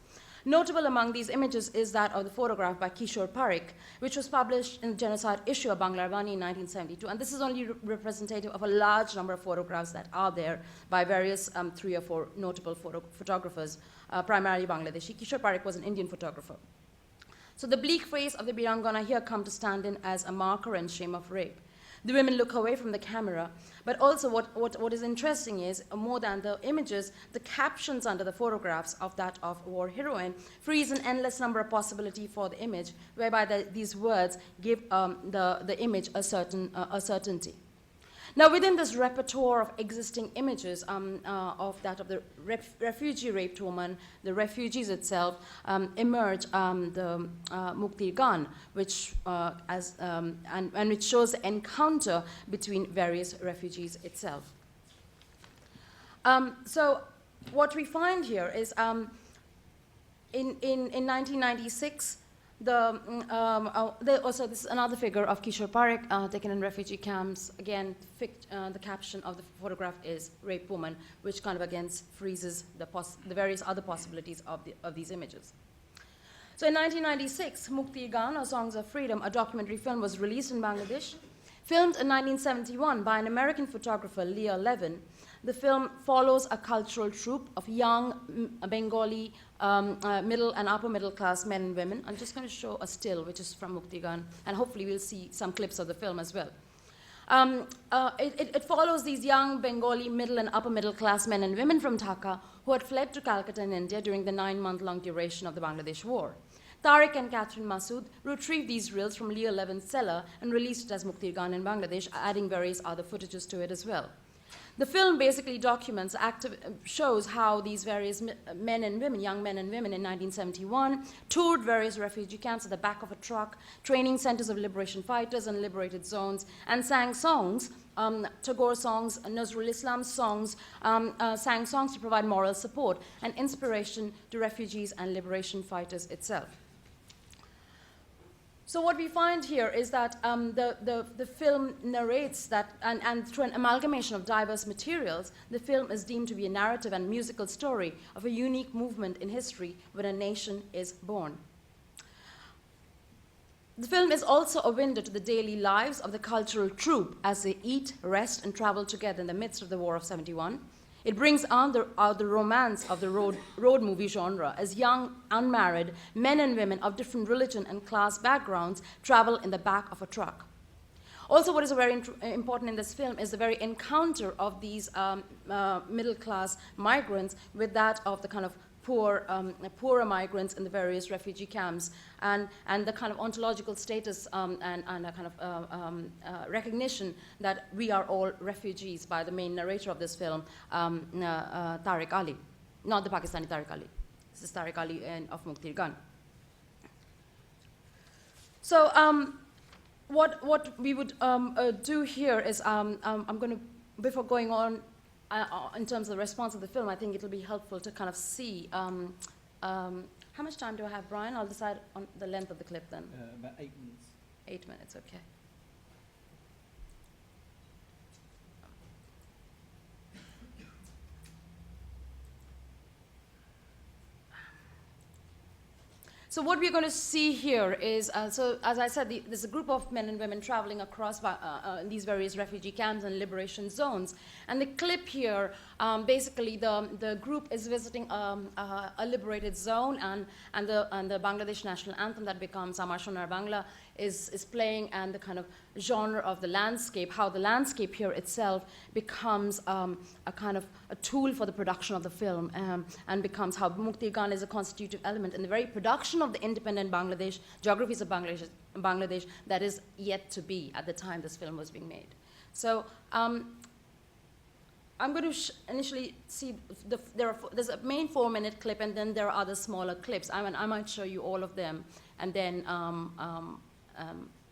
Notable among these images is that of the photograph by Kishore Parikh, which was published in the genocide issue of Bangla Ravani in 1972. And this is only representative of a large number of photographs that are there by various 3 or 4 notable photographers, primarily Bangladeshi. Kishore Parikh was an Indian photographer. So the bleak face of the Birangona here come to stand in as a marker and shame of rape. The women look away from the camera, but also what is interesting is, more than the images, the captions under the photographs of that of war heroine frees an endless number of possibilities for the image, whereby these words give the image a certainty. Now, within this repertoire of existing images of that of the refugee raped woman, the refugees itself, emerge the Mukti Gan, which and which shows the encounter between various refugees itself. So, what we find here is in 1996. Also, this is another figure of Kishore Parikh taken in refugee camps. Again, the caption of the photograph is "rape woman," which kind of again freezes the various other possibilities of these images. So in 1996, Mukti Gan, or Songs of Freedom, a documentary film, was released in Bangladesh. Filmed in 1971 by an American photographer, Leah Levin, the film follows a cultural troupe of young Bengali middle and upper middle class men and women. I'm just going to show a still, which is from Mukti Gan, and hopefully we'll see some clips of the film as well. It follows these young Bengali middle and upper middle class men and women from Dhaka who had fled to Calcutta in India during the 9-month-long duration of the Bangladesh War. Tariq and Catherine Masood retrieved these reels from Leah Levin's cellar and released it as Mukti Gan in Bangladesh, adding various other footages to it as well. The film basically documents, shows how these various men and women, young men and women in 1971, toured various refugee camps at the back of a truck, training centers of liberation fighters and liberated zones, and sang songs, Tagore songs, Nazrul Islam songs, sang songs to provide moral support and inspiration to refugees and liberation fighters itself. So what we find here is that the film narrates that, and through an amalgamation of diverse materials, the film is deemed to be a narrative and musical story of a unique movement in history when a nation is born. The film is also a window to the daily lives of the cultural troupe as they eat, rest, and travel together in the midst of the War of 71. It brings out the romance of the road movie genre as young, unmarried men and women of different religion and class backgrounds travel in the back of a truck. Also, what is very important in this film is the very encounter of these middle-class migrants with that of the kind of poorer migrants in the various refugee camps, and the kind of ontological status and a kind of recognition that we are all refugees by the main narrator of this film, Tariq Ali. Not the Pakistani Tariq Ali. This is Tariq Ali of Mookherjee. So what we would do here is, I'm going to, before going on, in terms of the response of the film, I think it'll be helpful to kind of see how much time do I have, Brian? I'll decide on the length of the clip then. About 8 minutes. 8 minutes, okay. So what we're going to see here is, so as I said, there's a group of men and women traveling across these various refugee camps and liberation zones. And the clip here, basically the group is visiting a liberated zone, and the Bangladesh national anthem that becomes Amar Sonar Bangla is playing, and the kind of genre of the landscape, how the landscape here itself becomes a kind of a tool for the production of the film, and becomes how Mookherjee is a constitutive element in the very production of the independent Bangladesh, geographies of Bangladesh that is yet to be at the time this film was being made. So I'm going to initially see, there's a main 4-minute clip, and then there are other smaller clips. I might show you all of them, and then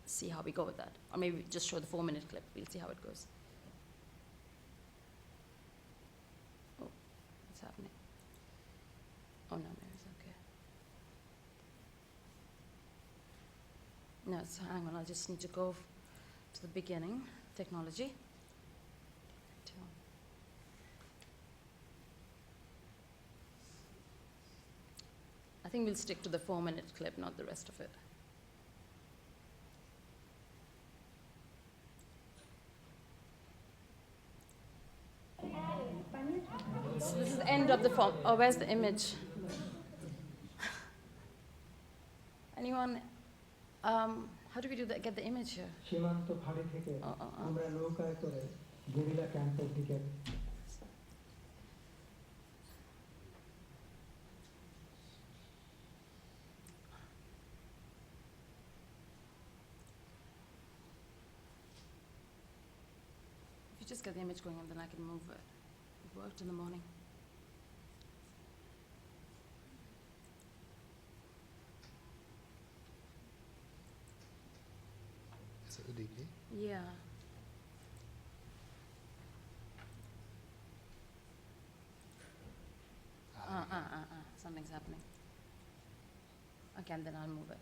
see how we go with that. Or maybe just show the 4-minute clip. We'll see how it goes. Oh, what's happening? Oh, no, it's okay. No, hang on, I just need to go to the beginning, technology. I think we'll stick to the 4-minute clip, not the rest of it. So this is the end of the form. Oh, where's the image? Anyone? How do we do that? Get the image here? If you just get the image going, and then I can move it. It worked in the morning. Is it the DP? Yeah. Something's happening. Okay, and then I'll move it.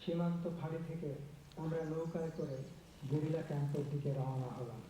সীমান্ত ফাঁড়ি থেকে আমরা নৌকায় করে guerrilla ক্যাম্পের দিকে রওনা হলাম।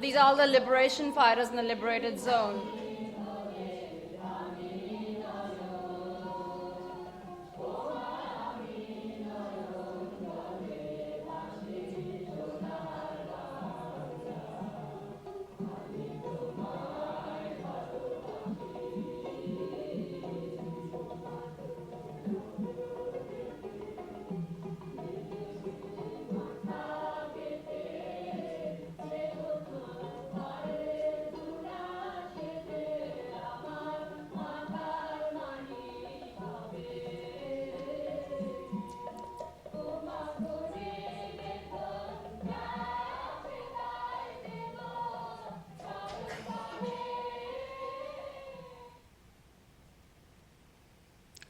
these are all the liberation fighters in the liberated zone.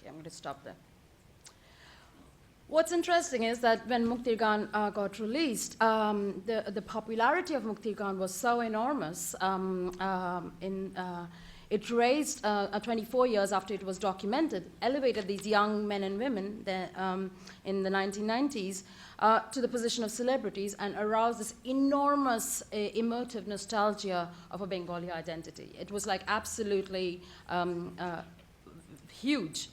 I'm going to stop there. What's interesting is that when Mookherjee got released, the popularity of Mookherjee was so enormous. It raised, 24 years after it was documented, elevated these young men and women in the 1990s to the position of celebrities and aroused this enormous emotive nostalgia of a Bengali identity. It was like absolutely huge.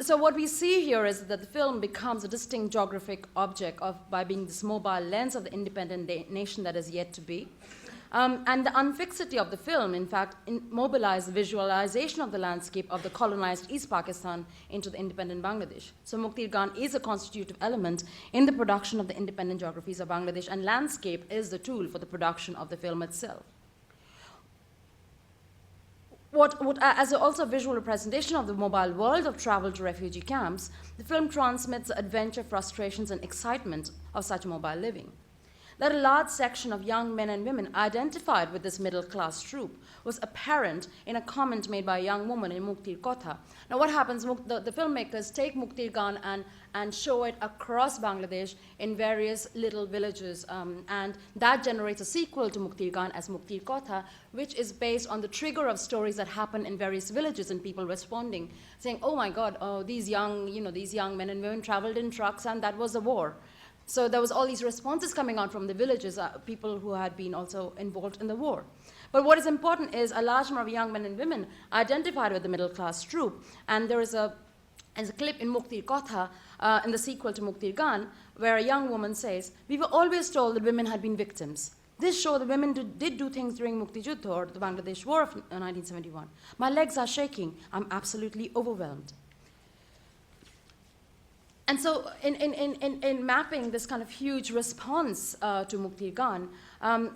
So what we see here is that the film becomes a distinct geographic object by being this mobile lens of the independent nation that is yet to be. And the unfixity of the film, in fact, mobilized the visualization of the landscape of the colonized East Pakistan into the independent Bangladesh. So Mookherjee is a constitutive element in the production of the independent geographies of Bangladesh, and landscape is the tool for the production of the film itself. As also a visual representation of the mobile world of travel to refugee camps, the film transmits the adventure, frustrations, and excitement of such mobile living. That a large section of young men and women identified with this middle-class troupe was apparent in a comment made by a young woman in Muktir Kotha. Now what happens, the filmmakers take Mookherjee and show it across Bangladesh in various little villages, and that generates a sequel to Mookherjee as Muktir Kotha, which is based on the trigger of stories that happen in various villages and people responding, saying, oh my God, these young men and women traveled in trucks and that was a war. So there was all these responses coming out from the villages, people who had been also involved in the war. But what is important is a large number of young men and women identified with the middle-class troupe, and there is a clip in Muktir Kotha, in the sequel to Mookherjee, where a young woman says, we were always told that women had been victims. This show the women did do things during Mukti Juddha, or the Bangladesh War of 1971. My legs are shaking. I'm absolutely overwhelmed. And so in mapping this kind of huge response to Mookherjee,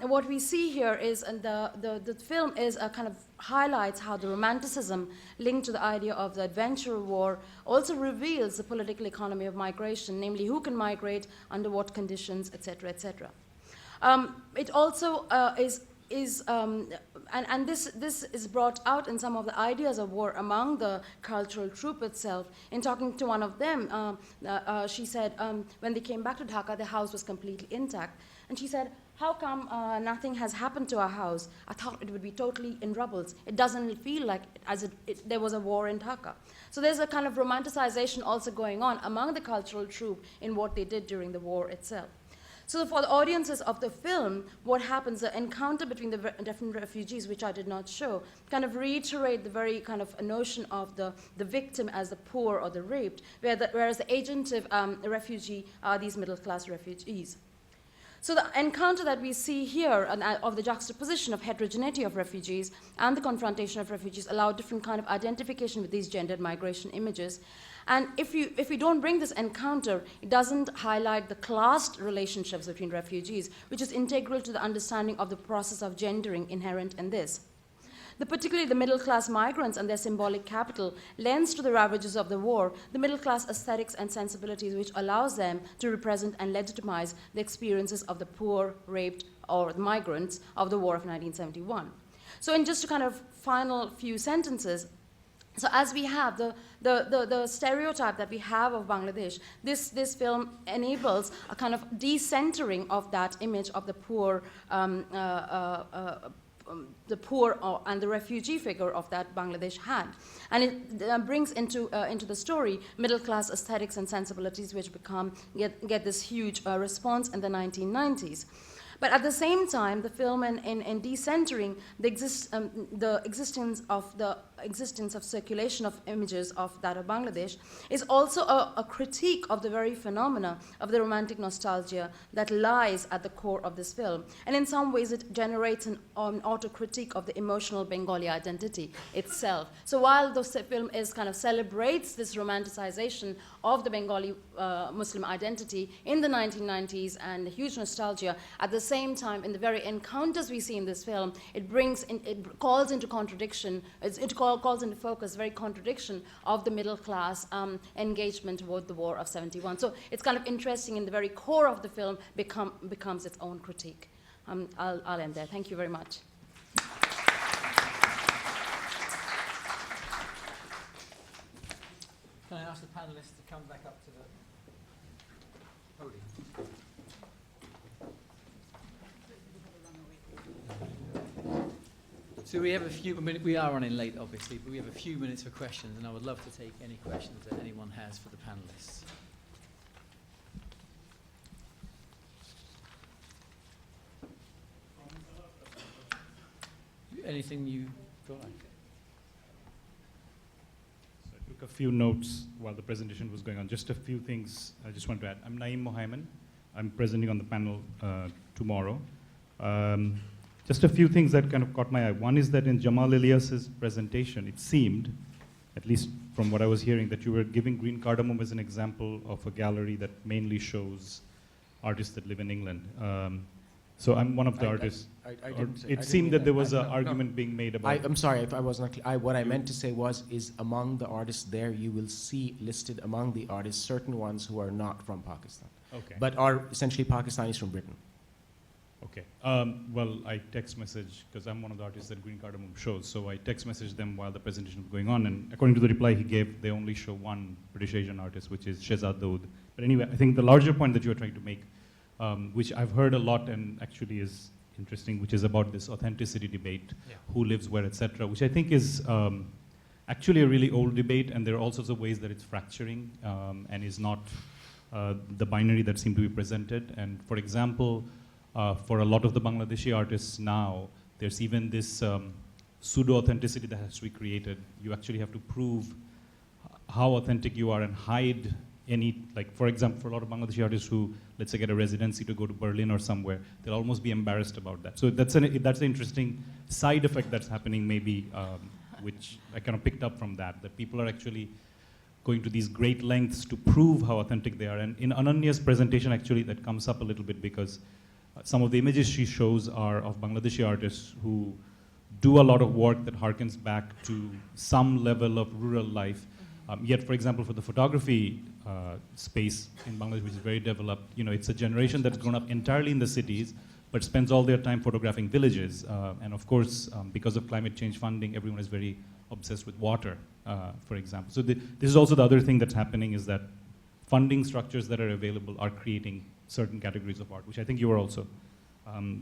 what we see here is, and the film is kind of highlights how the romanticism linked to the idea of the adventure war also reveals the political economy of migration, namely who can migrate, under what conditions, etc., etc. It also and this is brought out in some of the ideas of war among the cultural troupe itself. In talking to one of them, she said when they came back to Dhaka, the house was completely intact. And she said, how come nothing has happened to our house? I thought it would be totally in rubbles. It doesn't feel like there was a war in Dhaka. So there's a kind of romanticization also going on among the cultural troupe in what they did during the war itself. So for the audiences of the film, what happens, the encounter between the different refugees, which I did not show, kind of reiterate the very kind of notion of the victim as the poor or the raped, whereas the agentive refugee are these middle-class refugees. So the encounter that we see here of the juxtaposition of heterogeneity of refugees and the confrontation of refugees allow different kind of identification with these gendered migration images. And if we don't bring this encounter, it doesn't highlight the class relationships between refugees, which is integral to the understanding of the process of gendering inherent in this. Particularly the middle-class migrants and their symbolic capital lends to the ravages of the war the middle-class aesthetics and sensibilities which allows them to represent and legitimize the experiences of the poor, raped, or the migrants of the war of 1971. So in just a kind of final few sentences, so as we have the stereotype that we have of Bangladesh, this film enables a kind of decentering of that image of the poor, and the refugee figure of that Bangladesh had. And it brings into the story middle-class aesthetics and sensibilities which get this huge response in the 1990s. But at the same time, the film, in decentering the existence of circulation of images of that of Bangladesh, is also a critique of the very phenomena of the romantic nostalgia that lies at the core of this film. And in some ways, it generates an auto-critique of the emotional Bengali identity itself. So while the film is kind of celebrates this romanticization of the Bengali Muslim identity in the 1990s and the huge nostalgia, at the same time, in the very encounters we see in this film, it calls into contradiction, it calls into focus very contradiction of the middle class engagement toward the war of 71. So it's kind of interesting in the very core of the film becomes its own critique. I'll end there. Thank you very much. Can I ask the panelists to come back up to the podium? So we have a few, we are running late obviously, but we have a few minutes for questions, and I would love to take any questions that anyone has for the panelists. Anything you feel like? I took a few notes while the presentation was going on. Just a few things I just want to add. I'm Naeem Mohaiman. I'm presenting on the panel tomorrow. Just a few things that kind of caught my eye. One is that in Jamal Elias's presentation, it seemed, at least from what I was hearing, that you were giving Green Cardamom as an example of a gallery that mainly shows artists that live in England. So I'm one of the artists. It seemed that there was an argument being made about. I'm sorry if I was not clear. What I meant to say is among the artists there, you will see listed among the artists certain ones who are not from Pakistan, but are essentially Pakistanis from Britain. Okay. Well, I text message, because I'm one of the artists that Green Cardamom shows, so I text messaged them while the presentation was going on, and according to the reply he gave, they only show one British Asian artist, which is Shehzad Dawood. But anyway, I think the larger point that you were trying to make, which I've heard a lot and actually is interesting, which is about this authenticity debate, who lives where, etc., which I think is actually a really old debate, and there are all sorts of ways that it's fracturing and is not the binary that seem to be presented. And for example, for a lot of the Bangladeshi artists now, there's even this pseudo-authenticity that has to be created. You actually have to prove how authentic you are and hide any, like for example, for a lot of Bangladeshi artists who, let's say, get a residency to go to Berlin or somewhere, they'll almost be embarrassed about that. So that's an interesting side effect that's happening maybe, which I kind of picked up from that people are actually going to these great lengths to prove how authentic they are. And in Ananya's presentation, actually, that comes up a little bit because some of the images she shows are of Bangladeshi artists who do a lot of work that harkens back to some level of rural life. Yet, for example, for the photography space in Bangladesh, which is very developed, it's a generation that's grown up entirely in the cities, but spends all their time photographing villages. And of course, because of climate change funding, everyone is very obsessed with water, for example. So this is also the other thing that's happening, is that funding structures that are available are creating certain categories of art, which I think you were also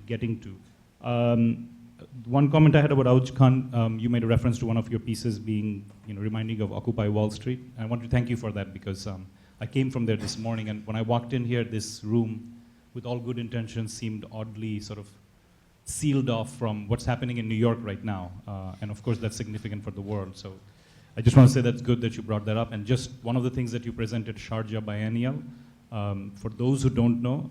getting to. One comment I had about Auj Khan, you made a reference to one of your pieces being, reminding of Occupy Wall Street. I want to thank you for that, because I came from there this morning, and when I walked in here, this room, with all good intentions, seemed oddly sort of sealed off from what's happening in New York right now. And of course, that's significant for the world. So I just want to say that's good that you brought that up. And just one of the things that you presented, Sharjah Biennial, for those who don't know,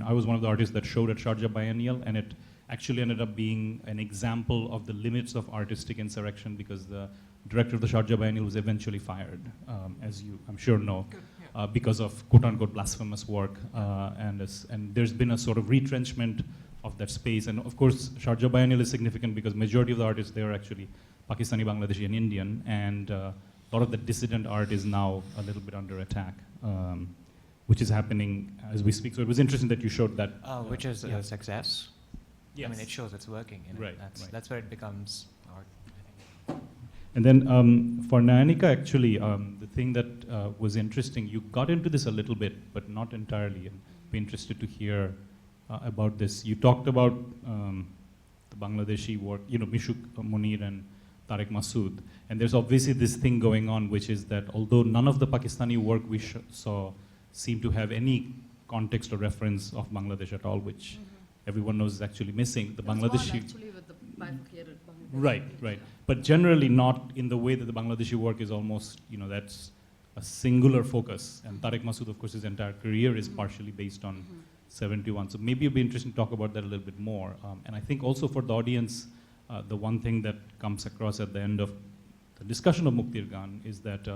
I was one of the artists that showed at Sharjah Biennial, and it actually ended up being an example of the limits of artistic insurrection, because the director of the Sharjah Biennial was eventually fired, as you, I'm sure, know, because of quote-unquote blasphemous work. And there's been a sort of retrenchment of that space. And of course, Sharjah Biennial is significant because majority of the artists there are actually Pakistani, Bangladeshi, and Indian. And a lot of the dissident art is now a little bit under attack, which is happening as we speak. So it was interesting that you showed that. Which is a success. Yes. I mean, it shows it's working. Right, that's where it becomes art, I think. And then for Nayanika, actually, the thing that was interesting, you got into this a little bit, but not entirely. And be interested to hear about this. You talked about the Bangladeshi work, Mashooqullah, Munir, and Tariq Masood. And there's obviously this thing going on, which is that although none of the Pakistani work we saw seemed to have any context or reference of Bangladesh at all, which everyone knows is actually missing. The There's Bangladeshi. one actually with the bifurcated Bangladesh. Right, right. But generally not in the way that the Bangladeshi work is almost, that's a singular focus. And Tariq Masood, of course, his entire career is partially based on 71. So maybe it'd be interesting to talk about that a little bit more. And I think also for the audience, the one thing that comes across at the end of the discussion of Mukhtirgan is that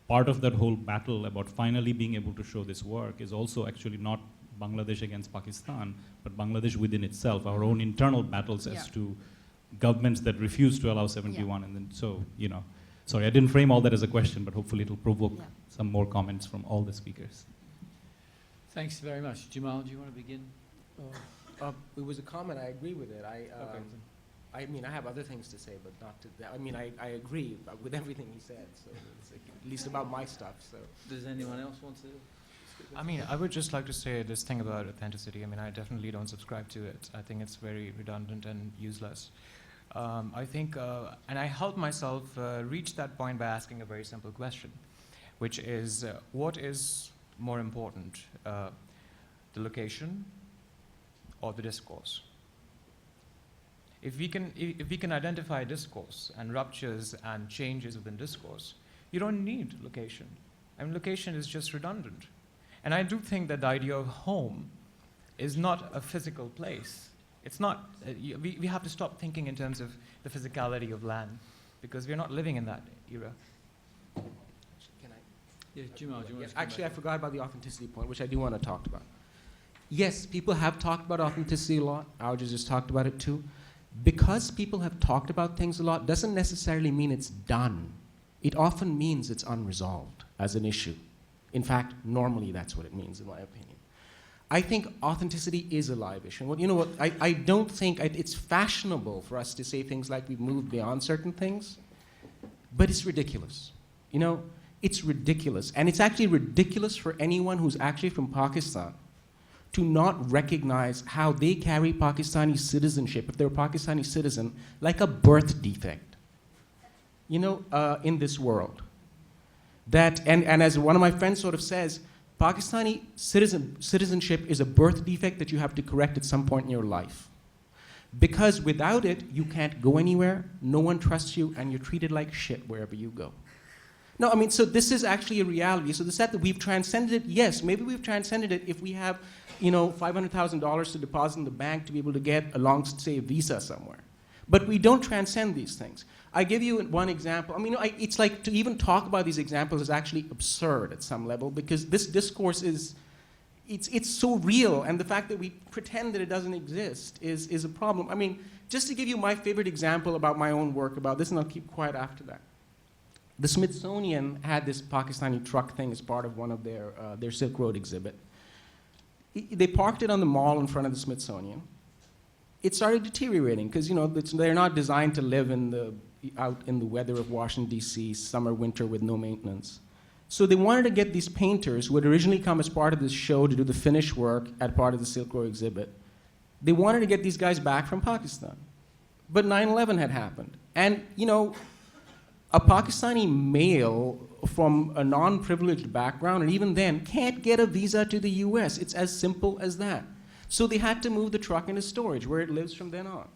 part of that whole battle about finally being able to show this work is also actually not Bangladesh against Pakistan, but Bangladesh within itself, our own internal battles as to governments that refuse to allow 71. And then so, sorry, I didn't frame all that as a question, but hopefully it'll provoke some more comments from all the speakers. Thanks very much. Jamal, do you want to begin? It was a comment. I agree with it. I mean, I have other things to say, but not to that. I mean, I agree with everything he said, so it's like, at least about my stuff. So, Does anyone else want to? I mean, I would just like to say this thing about authenticity. I mean, I definitely don't subscribe to it. I think it's very redundant and useless. I think, and I helped myself reach that point by asking a very simple question, which is, what is more important, the location or the discourse? If we can identify discourse and ruptures and changes within discourse, you don't need location. I mean, location is just redundant. And I do think that the idea of home is not a physical place. It's not, we have to stop thinking in terms of the physicality of land, because we're not living in that era. can I? Yeah, Jamal, do you want to? Actually, I forgot about the authenticity point, which I do want to talk about. Yes, people have talked about authenticity a lot. Alja just talked about it too. Because people have talked about things a lot doesn't necessarily mean it's done. It often means it's unresolved as an issue. In fact, normally that's what it means, in my opinion. I think authenticity is a live issue. Well, you know what? I don't think it's fashionable for us to say things like we've moved beyond certain things, but it's ridiculous. It's ridiculous. And it's actually ridiculous for anyone who's actually from Pakistan to not recognize how they carry Pakistani citizenship, if they're a Pakistani citizen, like a birth defect, in this world. And as one of my friends sort of says, Pakistani citizenship is a birth defect that you have to correct at some point in your life. Because without it, you can't go anywhere, no one trusts you, and you're treated like shit wherever you go. No, I mean, so this is actually a reality. So the fact that we've transcended it, yes, maybe we've transcended it if we have, $500,000 to deposit in the bank to be able to get a long stay visa somewhere. But we don't transcend these things. I give you one example. I mean, it's like to even talk about these examples is actually absurd at some level, because this discourse it's so real, and the fact that we pretend that it doesn't exist is a problem. I mean, just to give you my favorite example about my own work about this, and I'll keep quiet after that. The Smithsonian had this Pakistani truck thing as part of one of their Silk Road exhibit. They parked it on the mall in front of the Smithsonian. It started deteriorating because they're not designed to live out in the weather of Washington, D.C., summer, winter with no maintenance. So they wanted to get these painters who had originally come as part of this show to do the finish work at part of the Silk Road exhibit. They wanted to get these guys back from Pakistan. But 9/11 had happened. And, a Pakistani male from a non-privileged background, and even then, can't get a visa to the US. It's as simple as that. So they had to move the truck into storage, where it lives from then on.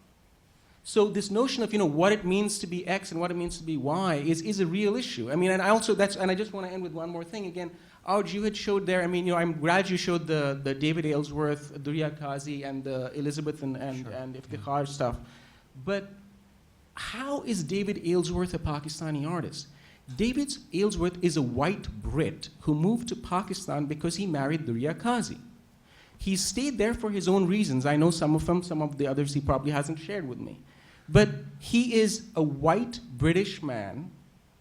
So this notion of what it means to be X and what it means to be Y is a real issue. I mean, and I just want to end with one more thing. Again, Auj, you had showed there. I mean, I'm glad you showed the David Aylesworth, Durya Qazi, and the Elizabeth and Iftikhar stuff. But how is David Aylesworth a Pakistani artist? David Aylesworth is a white Brit who moved to Pakistan because he married Durya Qazi. He stayed there for his own reasons. I know some of them, some of the others he probably hasn't shared with me. But he is a white British man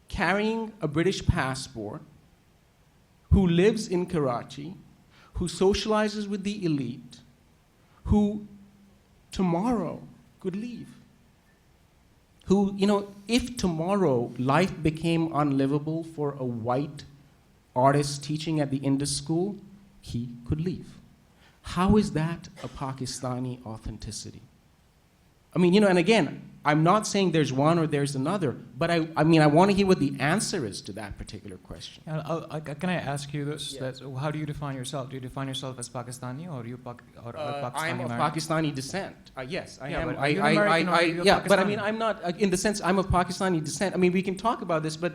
carrying a British passport who lives in Karachi, who socializes with the elite, who tomorrow could leave. Who, if tomorrow life became unlivable for a white artist teaching at the Indus School, he could leave. How is that a Pakistani authenticity? I mean, and again, I'm not saying there's one or there's another, but I mean, I want to hear what the answer is to that particular question. Can I ask you this? Yes. That, how do you define yourself? Do you define yourself as Pakistani or you Pakistani I'm of American? Pakistani descent. Yes, I Yeah, am. but are you an American or are you a Yeah, but I mean, Pakistani? I'm not, in the sense, I'm of Pakistani descent. I mean, we can talk about this, but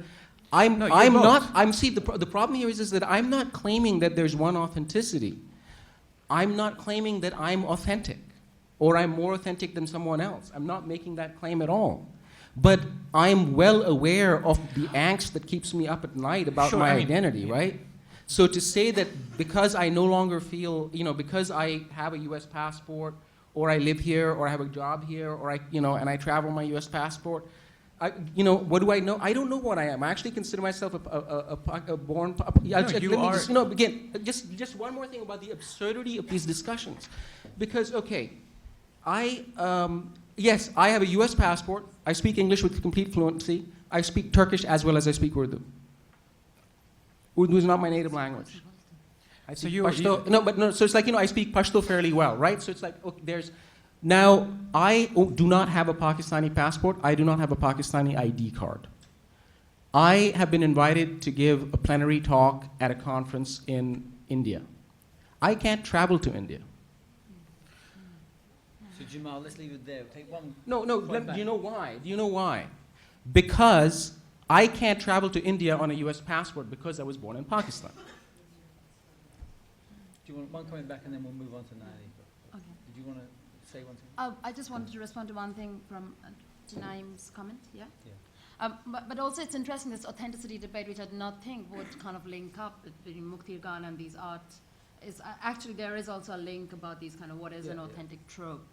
I'm No, you're both. see, the problem here is that I'm not claiming that there's one authenticity. I'm not claiming that I'm authentic or I'm more authentic than someone else. I'm not making that claim at all. But I'm well aware of the angst that keeps me up at night about my identity, right? So to say that because I no longer feel, because I have a US passport, or I live here, or I have a job here, or and I travel my US passport, what do I know? I don't know what I am. I actually consider myself a born. Just one more thing about the absurdity of these discussions, because yes, I have a U.S. passport. I speak English with complete fluency. I speak Turkish as well as I speak Urdu. Urdu is not my native language. I So speak you- Pashto. So it's like, I speak Pashto fairly well, right? So it's like, now, I do not have a Pakistani passport. I do not have a Pakistani ID card. I have been invited to give a plenary talk at a conference in India. I can't travel to India. So Jamal, let's leave it there. Take one. No, point back. do you know why? Because I can't travel to India on a US passport because I was born in Pakistan. Do you want one comment back and then we'll move on to Nayanika? Okay. Did you want to say one thing? I just wanted to respond to one thing from Naeem's comment, yeah? Yeah. But also it's interesting, this authenticity debate, which I did not think would kind of link up between Mookherjee and these art, is actually there is also a link about these kind of what is an authentic trope,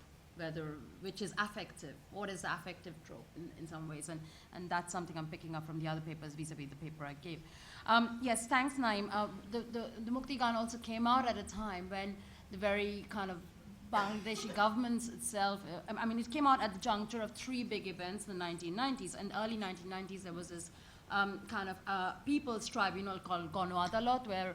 which is affective, what is the affective trope in some ways, and that's something I'm picking up from the other papers vis-a-vis the paper I gave. Yes, thanks Naeem. The Mookherjee also came out at a time when the very kind of Bangladeshi government itself, it came out at the juncture of three big events in the 1990s. In the early 1990s, there was this kind of people's tribunal called Gano Adalat, where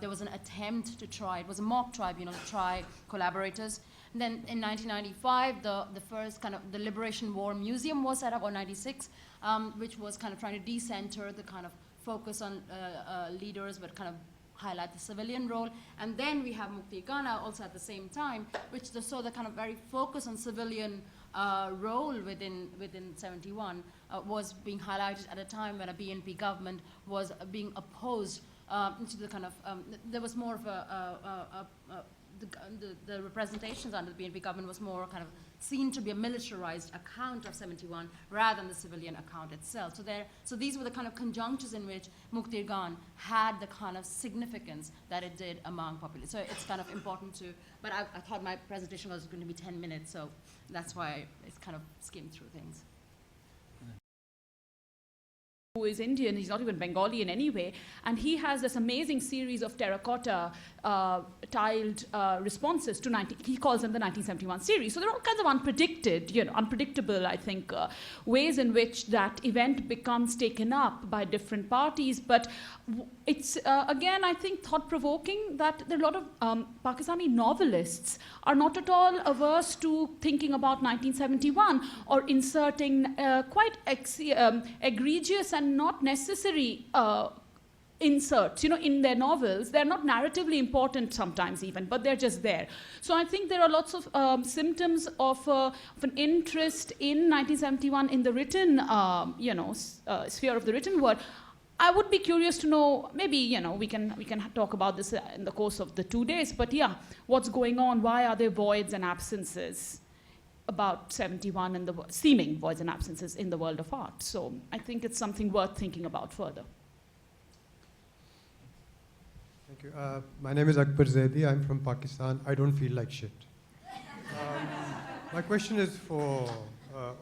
there was an attempt to try, it was a mock tribunal to try collaborators. And then in 1995, the first kind of, the Liberation War Museum was set up, or 96, which was kind of trying to decenter the kind of focus on leaders, but kind of highlight the civilian role. And then we have Mookherjee also at the same time, which saw the kind of very focus on civilian role within 71 was being highlighted at a time when a BNP government was being opposed to the kind of, there was more of the representations under the BNP government was more kind of seen to be a militarized account of 71 rather than the civilian account itself. So these were the kind of conjunctures in which Mookherjee had the kind of significance that it did among populace. So it's kind of important to, but I thought my presentation was going to be 10 minutes, so that's why it's kind of skimmed through things. Who is Indian, he's not even Bengali in any way, and he has this amazing series of terracotta tiled responses to he calls them the 1971 series. So there are all kinds of unpredictable, I think, ways in which that event becomes taken up by different parties, but it's, again, I think, thought-provoking that there are a lot of Pakistani novelists are not at all averse to thinking about 1971 or inserting quite egregious and not necessary inserts, in their novels. They're not narratively important sometimes even, but they're just there. So I think there are lots of symptoms of an interest in 1971 in the written, sphere of the written word. I would be curious to know, maybe, we can talk about this in the course of the 2 days, but yeah, what's going on? Why are there voids and absences about 71 and the seeming voids and absences in the world of art? So I think it's something worth thinking about further. Thank you. My name is Akbar Zaidi. I'm from Pakistan. I don't feel like shit. My question is for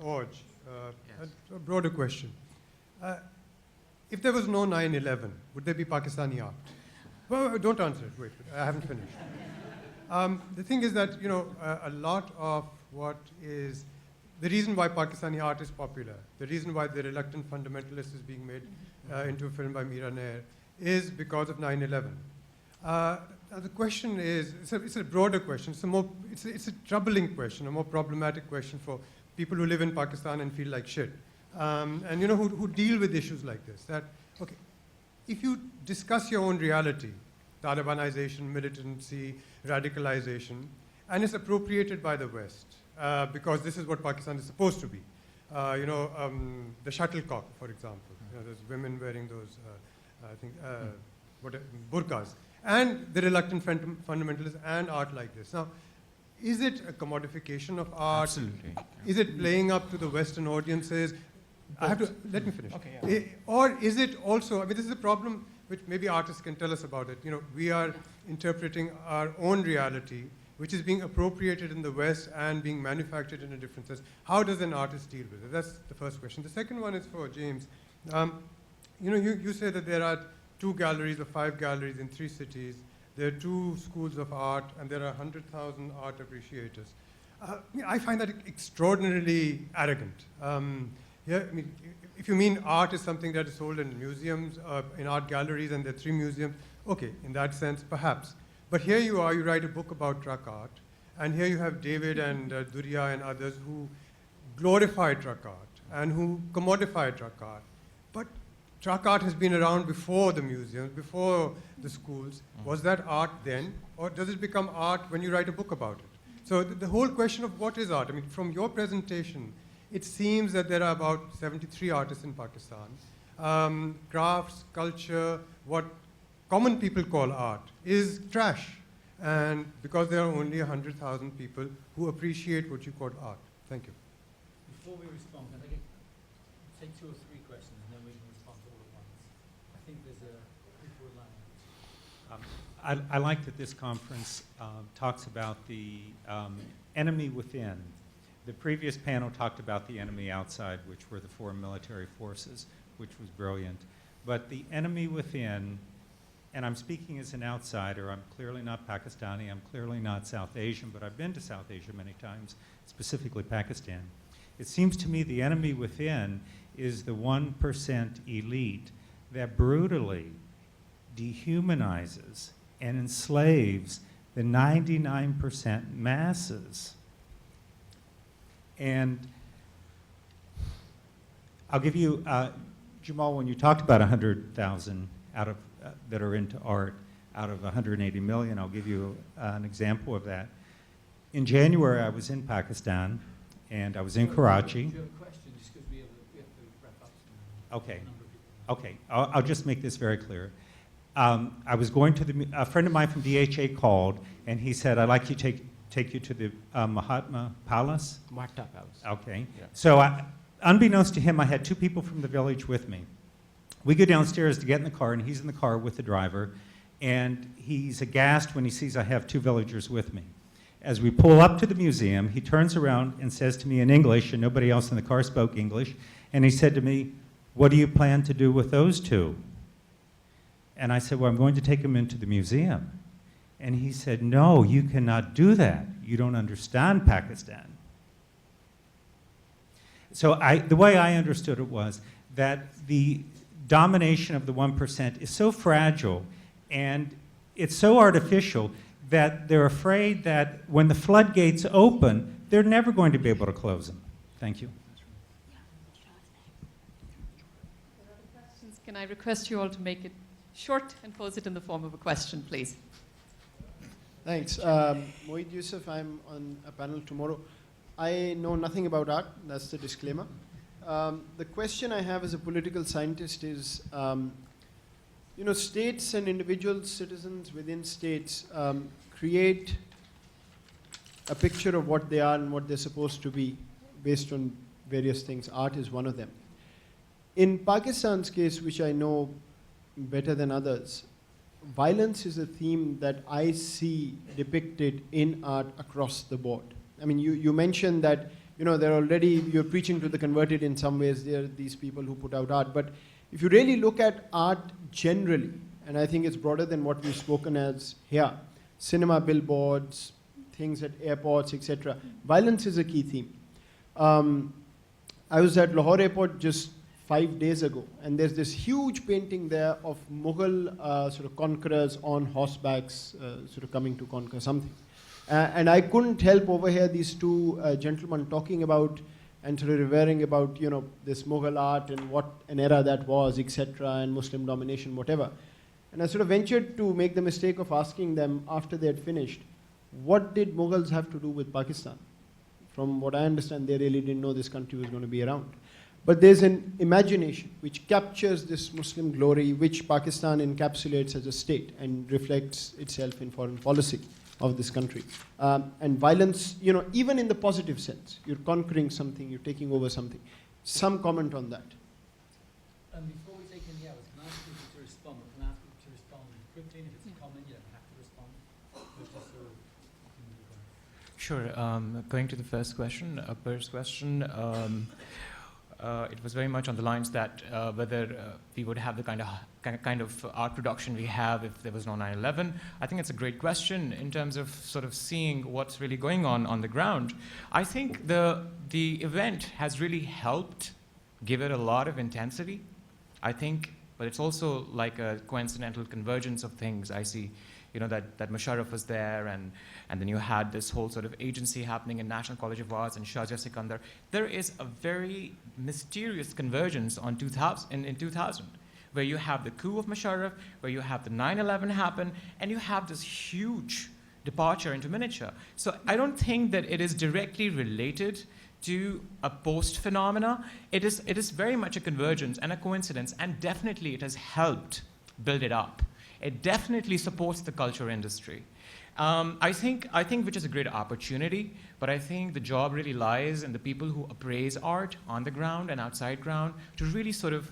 Oj, a broader question. If there was no 9/11, would there be Pakistani art? Well, don't answer it. Wait, I haven't finished. The thing is that, a lot of what is the reason why Pakistani art is popular, the reason why The Reluctant Fundamentalist is being made into a film by Meera Nair is because of 9/11. The question is, it's a broader question. It's a troubling question, a more problematic question for people who live in Pakistan and feel like shit, and you know, who deal with issues like this. That, okay, if you discuss your own reality, Talibanization, militancy, radicalization, and it's appropriated by the West, because this is what Pakistan is supposed to be. The shuttlecock, for example. You know, there's women wearing those, burqas, and the reluctant fundamentalists and art like this. Now, is it a commodification of art? Absolutely. Is it playing up to the Western audiences? Let me finish. Okay, yeah. Or is it also, I mean, this is a problem which maybe artists can tell us about it. You know, we are interpreting our own reality, which is being appropriated in the West and being manufactured in a different sense. How does an artist deal with it? That's the first question. The second one is for James. You say that there are 2 galleries or 5 galleries in 3 cities. There are 2 schools of art, and there are 100,000 art appreciators. I find that extraordinarily arrogant. If you mean art is something that is sold in museums, in art galleries, and there are 3 museums, okay, in that sense, perhaps. But here you are, you write a book about truck art, and here you have David and Durya and others who glorify truck art and who commodify truck art. But truck art has been around before the museums, before the schools. Was that art then, or does it become art when you write a book about it? So the whole question of what is art, I mean, from your presentation, it seems that there are about 73 artists in Pakistan. Crafts, culture, what common people call art is trash. And because there are only 100,000 people who appreciate what you call art. Thank you. Before we respond, can I take 2 or 3 questions and then we can respond to all at once? I think there's a people line. I like that this conference talks about the enemy within. The previous panel talked about the enemy outside, which were the foreign military forces, which was brilliant. But the enemy within, and I'm speaking as an outsider, I'm clearly not Pakistani, I'm clearly not South Asian, but I've been to South Asia many times, specifically Pakistan. It seems to me the enemy within is the 1% elite that brutally dehumanizes and enslaves the 99% masses. And I'll give you, Jamal, when you talked about 100,000 out of that are into art out of 180 million, I'll give you an example of that. In January, I was in Pakistan, and I was in Karachi. Do you have a question? Just because we have to wrap up. Okay. Okay. I'll just make this very clear. I was going to a friend of mine from DHA called, and he said, I'd like to take you to the Mahatma Palace. Mahatma Palace. Okay. Yeah. So unbeknownst to him, I had 2 people from the village with me. We go downstairs to get in the car, and he's in the car with the driver, and he's aghast when he sees I have 2 villagers with me. As we pull up to the museum, he turns around and says to me in English, and nobody else in the car spoke English, and he said to me, "What do you plan to do with those 2?" And I said, "Well, I'm going to take them into the museum." And he said, "No, you cannot do that. You don't understand Pakistan." So the way I understood it was that the domination of the 1% is so fragile and it's so artificial that they're afraid that when the floodgates open, they're never going to be able to close them. Thank you. Can I request you all to make it short and pose it in the form of a question, please? Thanks. Moeed Yusuf, I'm on a panel tomorrow. I know nothing about art, that's the disclaimer. The question I have as a political scientist is, states and individual citizens within states create a picture of what they are and what they're supposed to be based on various things. Art is one of them. In Pakistan's case, which I know better than others, violence is a theme that I see depicted in art across the board. I mean, you mentioned that, you're preaching to the converted in some ways. There are these people who put out art. But if you really look at art generally, and I think it's broader than what we've spoken as here, cinema, billboards, things at airports, etc., violence is a key theme. I was at Lahore airport just 5 days ago, and there's this huge painting there of Mughal sort of conquerors on horsebacks sort of coming to conquer something. And I couldn't help overhear these 2 gentlemen talking about and sort of revering about, you know, this Mughal art and what an era that was, etc., and Muslim domination, whatever. And I sort of ventured to make the mistake of asking them after they had finished, what did Mughals have to do with Pakistan? From what I understand, they really didn't know this country was going to be around. But there's an imagination which captures this Muslim glory, which Pakistan encapsulates as a state and reflects itself in foreign policy of this country. And violence, you know, even in the positive sense, you're conquering something, you're taking over something. Some comment on that. Before we take any others, can I ask people to respond? Can I ask people to respond quickly? And if it's a comment, you don't have to respond. But just so we can move on. Sure. Going to the first question, Akbar's question, it was very much on the lines that whether we would have the kind of art production we have if there was no 9/11. I think it's a great question in terms of sort of seeing what's really going on the ground. I think the event has really helped give it a lot of intensity. I think, but it's also like a coincidental convergence of things. I see, you know, that Musharraf was there, and then you had this whole sort of agency happening in National College of Arts and Shah Sikandar. There is a very mysterious convergence in 2000, where you have the coup of Musharraf, where you have the 9/11 happen, and you have this huge departure into miniature. So I don't think that it is directly related to a post phenomena. It is very much a convergence and a coincidence, and definitely it has helped build it up. It definitely supports the culture industry. I think which is a great opportunity, but I think the job really lies in the people who appraise art on the ground and outside ground to really sort of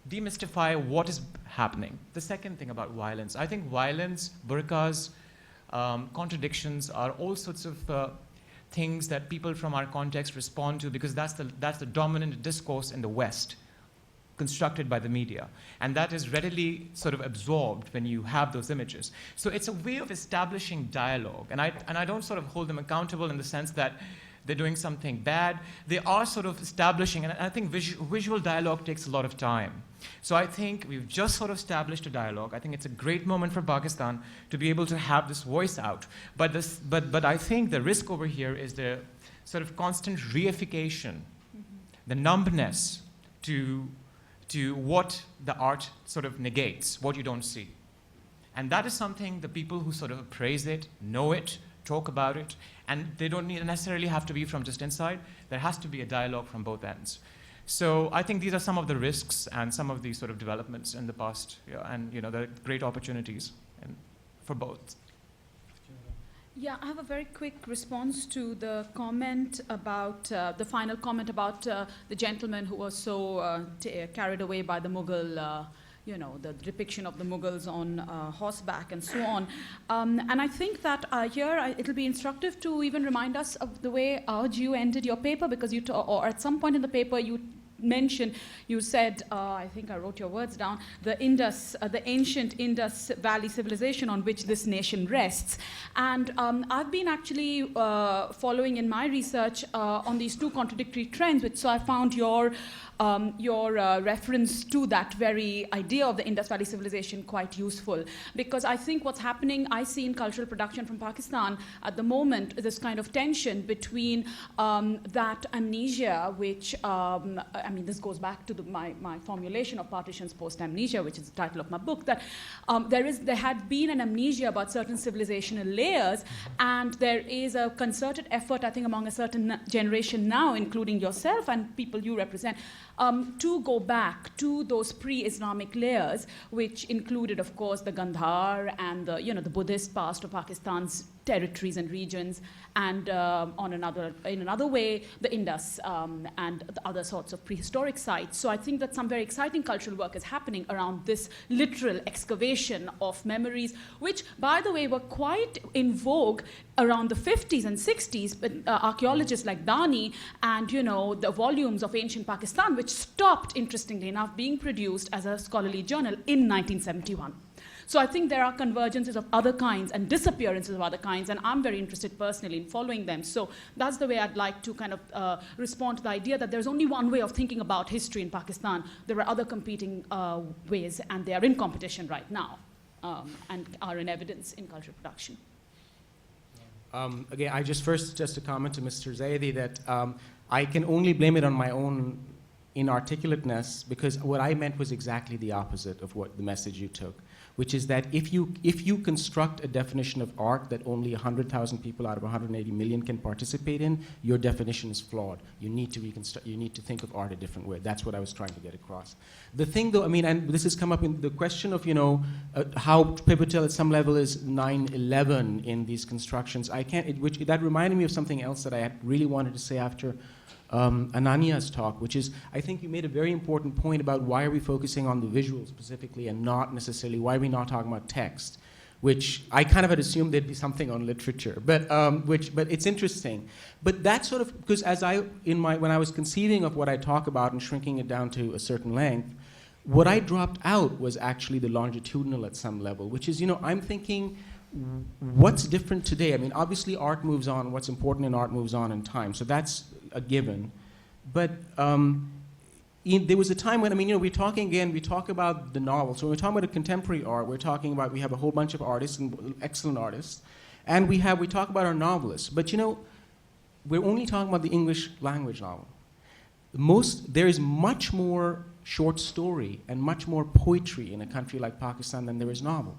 demystify what is happening. The second thing about violence, I think violence, burqas, contradictions are all sorts of things that people from our context respond to, because that's the dominant discourse in the West, constructed by the media, and that is readily sort of absorbed when you have those images. So it's a way of establishing dialogue, and I don't sort of hold them accountable in the sense that they're doing something bad. They are sort of establishing, and I think visual dialogue takes a lot of time. So I think we've just sort of established a dialogue. I think it's a great moment for Pakistan to be able to have this voice out. But I think the risk over here is the sort of constant reification, the numbness to what the art sort of negates, what you don't see. And that is something the people who sort of appraise it, know it, talk about it, and they don't necessarily have to be from just inside. There has to be a dialogue from both ends. So I think these are some of the risks and some of these sort of developments in the past, and you know, there are great opportunities for both. Yeah, I have a very quick response to the comment about, the final comment about the gentleman who was so carried away by the Mughal, you know, the depiction of the Mughals on horseback and so on. And I think that here it'll be instructive to even remind us of the way you ended your paper, because you, or at some point in the paper you mentioned, you said, I think I wrote your words down, the Indus, the ancient Indus Valley civilization on which this nation rests. And I've been actually following in my research on these two contradictory trends, so I found your reference to that very idea of the Indus Valley civilization quite useful, because I think what's happening, I see in cultural production from Pakistan at the moment, this kind of tension between that amnesia, which, I mean, this goes back to my formulation of Partitions Post-Amnesia, which is the title of my book, that there had been an amnesia about certain civilizational layers, and there is a concerted effort, I think, among a certain generation now, including yourself and people you represent, to go back to those pre-Islamic layers, which included, of course, the Gandhar and the, you know, the Buddhist past of Pakistan's territories and regions, and in another way, the Indus and the other sorts of prehistoric sites. So I think that some very exciting cultural work is happening around this literal excavation of memories, which, by the way, were quite in vogue around the 50s and 60s, but archaeologists like Dani and, you know, the volumes of ancient Pakistan, which stopped, interestingly enough, being produced as a scholarly journal in 1971. So I think there are convergences of other kinds and disappearances of other kinds, and I'm very interested personally in following them. So that's the way I'd like to kind of respond to the idea that there's only one way of thinking about history in Pakistan. There are other competing ways, and they are in competition right now, and are in evidence in cultural production. Again, just a comment to Mr. Zaidi that I can only blame it on my own inarticulateness, because what I meant was exactly the opposite of what the message you took, which is that if you construct a definition of art that only 100,000 people out of 180 million can participate in, your definition is flawed. You need to think of art a different way. That's what I was trying to get across. The thing, though, I mean, and this has come up in the question of, how pivotal at some level is 9/11 in these constructions. That reminded me of something else that I had really wanted to say after Ananya's talk, which is, I think you made a very important point about why are we focusing on the visual specifically and not necessarily, why are we not talking about text, which I kind of had assumed there'd be something on literature, but it's interesting. But that sort of, because when I was conceiving of what I talk about and shrinking it down to a certain length, what I dropped out was actually the longitudinal at some level, which is, I'm thinking, what's different today? I mean, obviously art moves on, what's important in art moves on in time, so that's a given. But there was a time when, we talk about the novel. So when we're talking about a contemporary art, we have a whole bunch of artists, and excellent artists, and we talk about our novelists. But we're only talking about the English language novel. There is much more short story and much more poetry in a country like Pakistan than there is novel.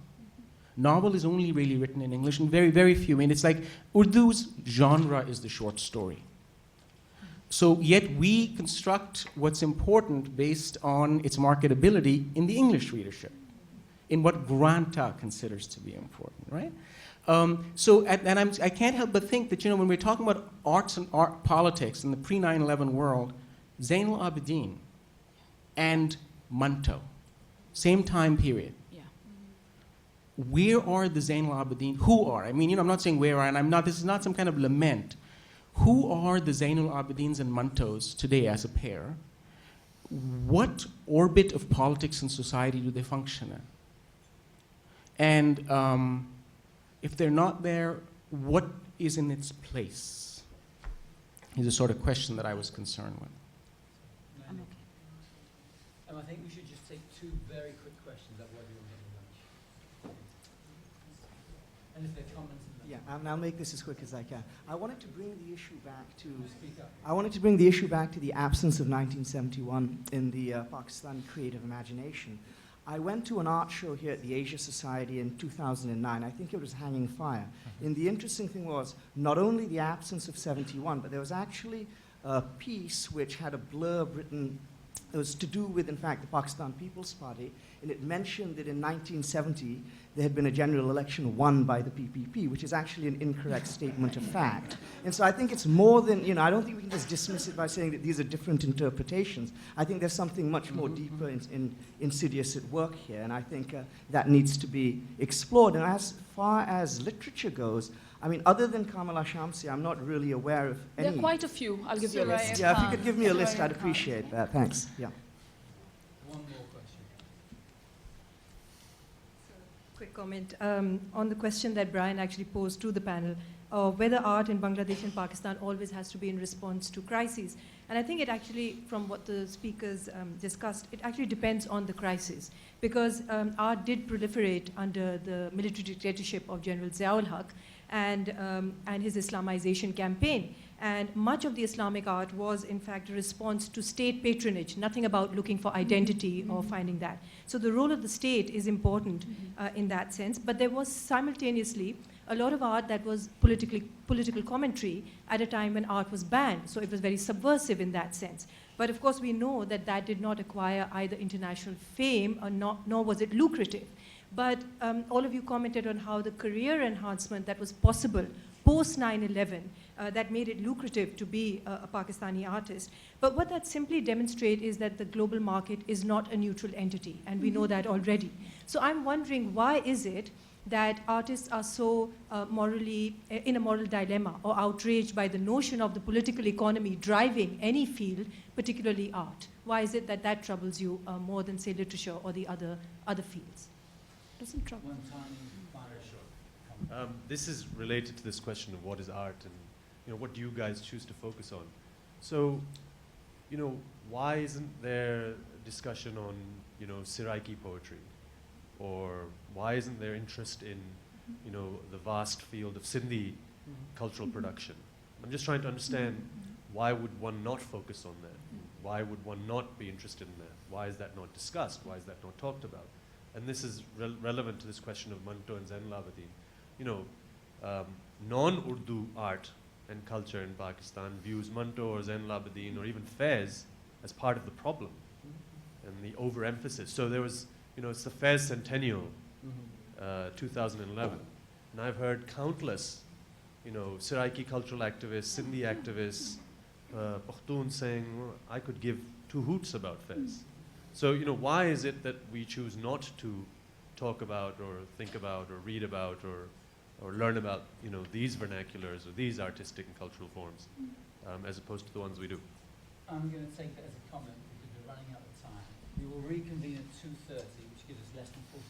Novel is only really written in English, and very, very few. I mean, it's like Urdu's genre is the short story. So yet we construct what's important based on its marketability in the English readership, in what Granta considers to be important, right? I can't help but think that, when we're talking about arts and art politics in the pre-9/11 world, Zainul Abidin and Manto, same time period. Where are the Zainul Abidin? Who are? I'm not saying where are, and this is not some kind of lament. Who are the Zainul Abidins and Mantos today as a pair? What orbit of politics and society do they function in? And if they're not there, what is in its place? Is the sort of question that I was concerned with. I'm okay. I think we should just take two very quick questions, otherwise we won't get lunch. And if there are comments. Yeah, I'll make this as quick as I can. I wanted to bring the issue back to the absence of 1971 in the Pakistani creative imagination. I went to an art show here at the Asia Society in 2009. I think it was Hanging Fire. And the interesting thing was not only the absence of 71, but there was actually a piece which had a blurb written. It was to do with, in fact, the Pakistan People's Party, and it mentioned that in 1970 there had been a general election won by the PPP, which is actually an incorrect statement of fact. And so I think it's more than, I don't think we can just dismiss it by saying that these are different interpretations. I think there's something much more deeper and insidious at work here, and I think that needs to be explored. And as far as literature goes, other than Kamala Shamsi, I'm not really aware of any. There are quite a few. I'll give you a list. Yeah, if you could give me a list, I'd appreciate that. Thanks. Yeah. One more question. Quick comment on the question that Brian actually posed to the panel, whether art in Bangladesh and Pakistan always has to be in response to crises. And I think it actually, from what the speakers discussed, it actually depends on the crisis. Because art did proliferate under the military dictatorship of General Ziaul Haq, and his Islamization campaign. And much of the Islamic art was, in fact, a response to state patronage, nothing about looking for identity or finding that. So the role of the state is important in that sense, but there was simultaneously a lot of art that was political commentary at a time when art was banned, so it was very subversive in that sense. But of course we know that that did not acquire either international fame or nor was it lucrative. But all of you commented on how the career enhancement that was possible post 9/11 that made it lucrative to be a Pakistani artist. But what that simply demonstrates is that the global market is not a neutral entity, and we know that already. So I'm wondering, why is it that artists are so morally in a moral dilemma or outraged by the notion of the political economy driving any field, particularly art? Why is it that that troubles you more than, say, literature or the other fields? Doesn't trouble. One tiny final shot. This is related to this question of what is art and what do you guys choose to focus on. So, why isn't there discussion on Siraiki poetry, or why isn't there interest in the vast field of Sindhi cultural production. I'm just trying to understand why would one not focus on that? Why would one not be interested in that? Why is that not discussed? Why is that not talked about? And this is relevant to this question of Manto and Zain Labadin. You know, non-Urdu art and culture in Pakistan views Manto or Zain Labadin or even Fez as part of the problem and the overemphasis. So there was, you know, it's the Fez centennial, 2011. And I've heard countless, you know, Saraiki cultural activists, Sindhi activists, Pakhtun saying, well, I could give two hoots about Fez. So, you know, why is it that we choose not to talk about or think about or read about or learn about, you know, these vernaculars or these artistic and cultural forms as opposed to the ones we do? I'm going to take that as a comment because we're running out of time. We will reconvene at 2:30, which gives us less than 40